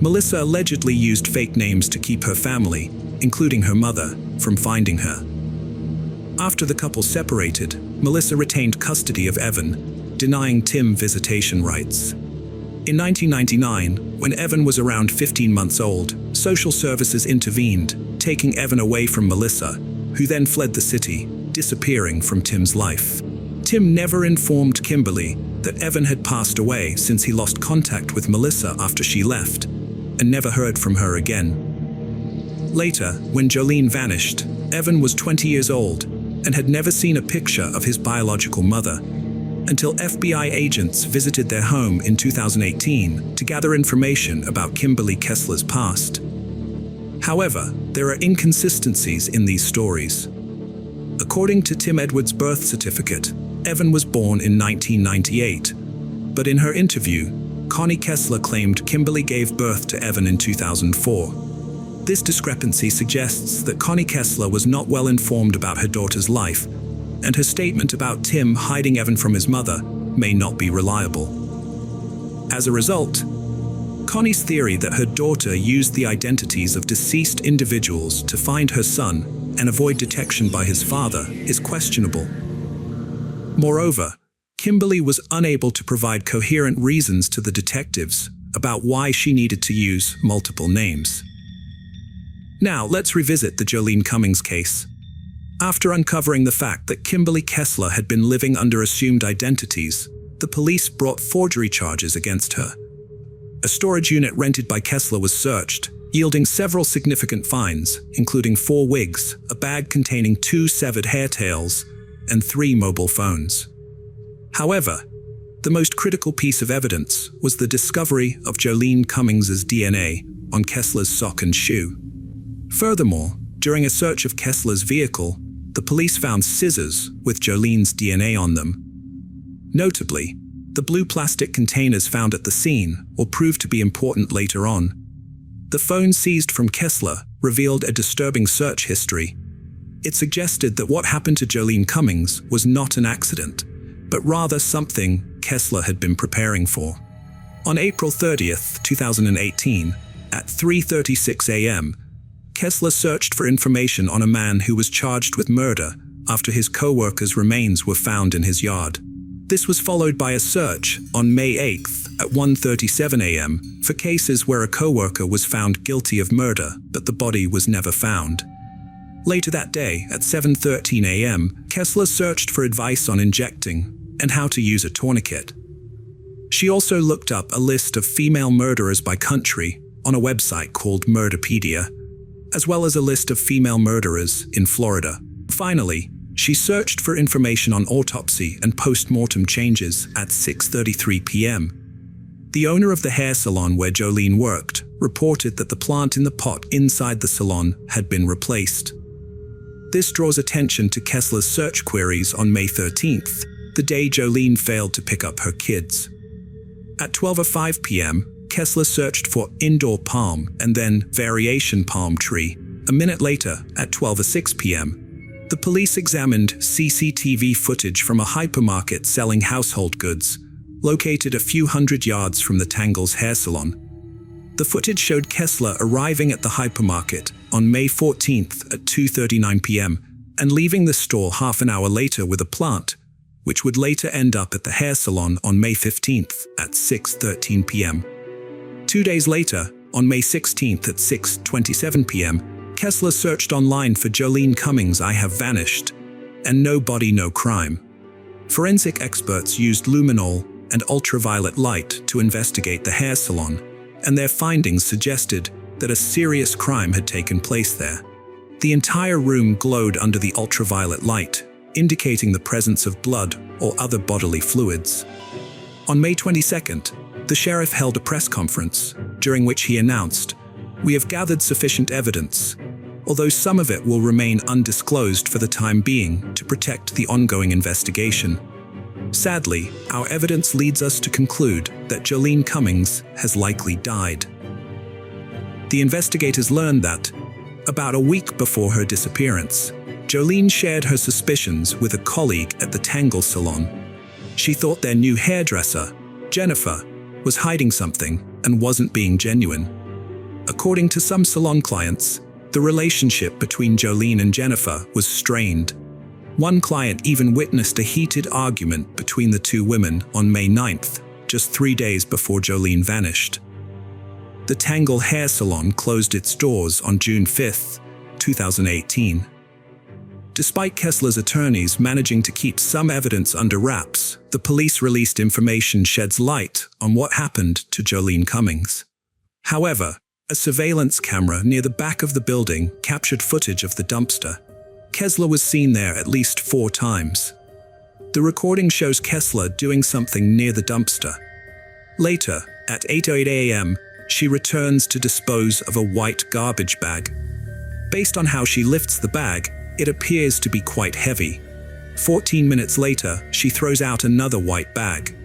Melissa allegedly used fake names to keep her family, including her mother, from finding her. After the couple separated, Melissa retained custody of Evan, denying Tim visitation rights. In 1999, when Evan was around 15 months old, social services intervened, taking Evan away from Melissa, who then fled the city, disappearing from Tim's life. Tim never informed Kimberly that Evan had passed away since he lost contact with Melissa after she left, and never heard from her again. Later, when Jolene vanished, Evan was 20 years old and had never seen a picture of his biological mother, until FBI agents visited their home in 2018 to gather information about Kimberly Kessler's past. However, there are inconsistencies in these stories. According to Tim Edwards' birth certificate, Evan was born in 1998, but in her interview, Connie Kessler claimed Kimberly gave birth to Evan in 2004. This discrepancy suggests that Connie Kessler was not well informed about her daughter's life, and her statement about Tim hiding Evan from his mother may not be reliable. As a result, Connie's theory that her daughter used the identities of deceased individuals to find her son and avoid detection by his father is questionable. Moreover, Kimberly was unable to provide coherent reasons to the detectives about why she needed to use multiple names. Now, let's revisit the Jolene Cummings case. After uncovering the fact that Kimberly Kessler had been living under assumed identities, the police brought forgery charges against her. A storage unit rented by Kessler was searched, yielding several significant finds, including 4 wigs, a bag containing 2 severed hair tails, and 3 mobile phones. However, the most critical piece of evidence was the discovery of Jolene Cummings's DNA on Kessler's sock and shoe. Furthermore, during a search of Kessler's vehicle, the police found scissors with Jolene's DNA on them. Notably, the blue plastic containers found at the scene will prove to be important later on. The phone seized from Kessler revealed a disturbing search history. It suggested that what happened to Jolene Cummings was not an accident, but rather something Kessler had been preparing for. On April 30th, 2018, at 3:36 a.m., Kessler searched for information on a man who was charged with murder after his co-worker's remains were found in his yard. This was followed by a search on May 8th at 1:37 a.m. for cases where a co-worker was found guilty of murder, but the body was never found. Later that day, at 7:13 a.m., Kessler searched for advice on injecting and how to use a tourniquet. She also looked up a list of female murderers by country on a website called Murderpedia, as well as a list of female murderers in Florida. Finally, she searched for information on autopsy and post-mortem changes at 6:33 p.m. The owner of the hair salon where Jolene worked reported that the plant in the pot inside the salon had been replaced. This draws attention to Kessler's search queries on May 13th, the day Jolene failed to pick up her kids. At 12:05 p.m., Kessler searched for indoor palm and then variation palm tree. A minute later, at 12:06 p.m., the police examined CCTV footage from a hypermarket selling household goods, located a few hundred yards from the Tangles hair salon. The footage showed Kessler arriving at the hypermarket on May 14th at 2:39 p.m. and leaving the store half an hour later with a plant, which would later end up at the hair salon on May 15th at 6:13 p.m. 2 days later, on May 16th at 6:27 p.m., Kessler searched online for Jolene Cummings' "I have vanished" and "No body, no crime." Forensic experts used luminol and ultraviolet light to investigate the hair salon, and their findings suggested that a serious crime had taken place there. The entire room glowed under the ultraviolet light, indicating the presence of blood or other bodily fluids. On May 22nd, the sheriff held a press conference, during which he announced, "We have gathered sufficient evidence, although some of it will remain undisclosed for the time being to protect the ongoing investigation. Sadly, our evidence leads us to conclude that Jolene Cummings has likely died." The investigators learned that, about a week before her disappearance, Jolene shared her suspicions with a colleague at the Tangle salon. She thought their new hairdresser, Jennifer, was hiding something and wasn't being genuine. According to some salon clients, the relationship between Jolene and Jennifer was strained. One client even witnessed a heated argument between the two women on May 9th, just 3 days before Jolene vanished. The Tangle hair salon closed its doors on June 5th, 2018. Despite Kessler's attorneys managing to keep some evidence under wraps, the police released information sheds light on what happened to Jolene Cummings. However, a surveillance camera near the back of the building captured footage of the dumpster. Kessler was seen there at least 4 times. The recording shows Kessler doing something near the dumpster. Later, at 8:08 a.m., she returns to dispose of a white garbage bag. Based on how she lifts the bag, it appears to be quite heavy. 14 minutes later, she throws out another white bag.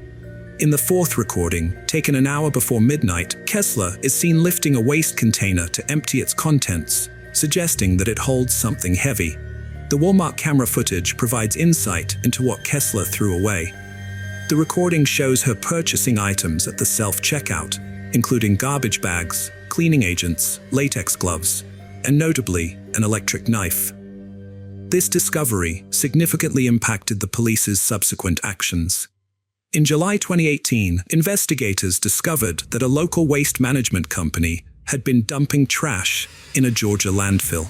In the 4th recording, taken an hour before midnight, Kessler is seen lifting a waste container to empty its contents, suggesting that it holds something heavy. The Walmart camera footage provides insight into what Kessler threw away. The recording shows her purchasing items at the self-checkout, including garbage bags, cleaning agents, latex gloves, and notably, an electric knife. This discovery significantly impacted the police's subsequent actions. In July 2018, investigators discovered that a local waste management company had been dumping trash in a Georgia landfill.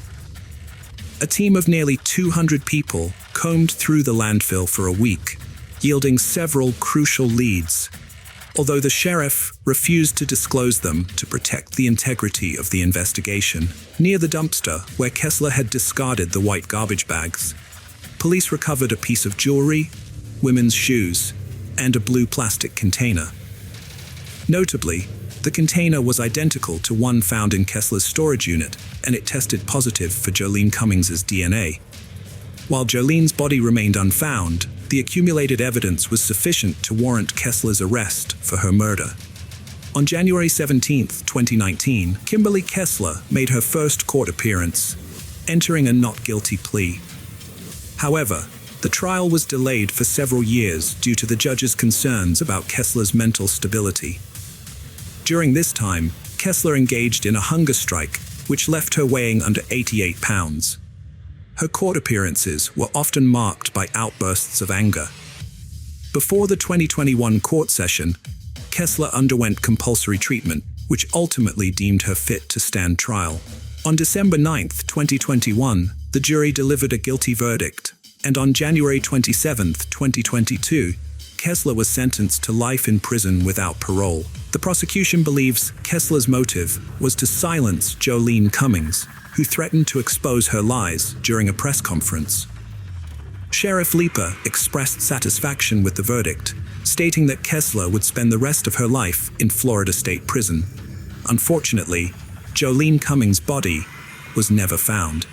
A team of nearly 200 people combed through the landfill for a week, yielding several crucial leads, although the sheriff refused to disclose them to protect the integrity of the investigation. Near the dumpster, where Kessler had discarded the white garbage bags, police recovered a piece of jewelry, women's shoes, and a blue plastic container. Notably, the container was identical to one found in Kessler's storage unit, and it tested positive for Jolene Cummings's DNA. While Jolene's body remained unfound, the accumulated evidence was sufficient to warrant Kessler's arrest for her murder. On January 17, 2019, Kimberly Kessler made her first court appearance, entering a not guilty plea. However, the trial was delayed for several years due to the judge's concerns about Kessler's mental stability. During this time, Kessler engaged in a hunger strike, which left her weighing under 88 pounds. Her court appearances were often marked by outbursts of anger. Before the 2021 court session, Kessler underwent compulsory treatment, which ultimately deemed her fit to stand trial. On December 9, 2021, the jury delivered a guilty verdict, and on January 27, 2022, Kessler was sentenced to life in prison without parole. The prosecution believes Kessler's motive was to silence Jolene Cummings, who threatened to expose her lies during a press conference. Sheriff Leeper expressed satisfaction with the verdict, stating that Kessler would spend the rest of her life in Florida State Prison. Unfortunately, Jolene Cummings' body was never found.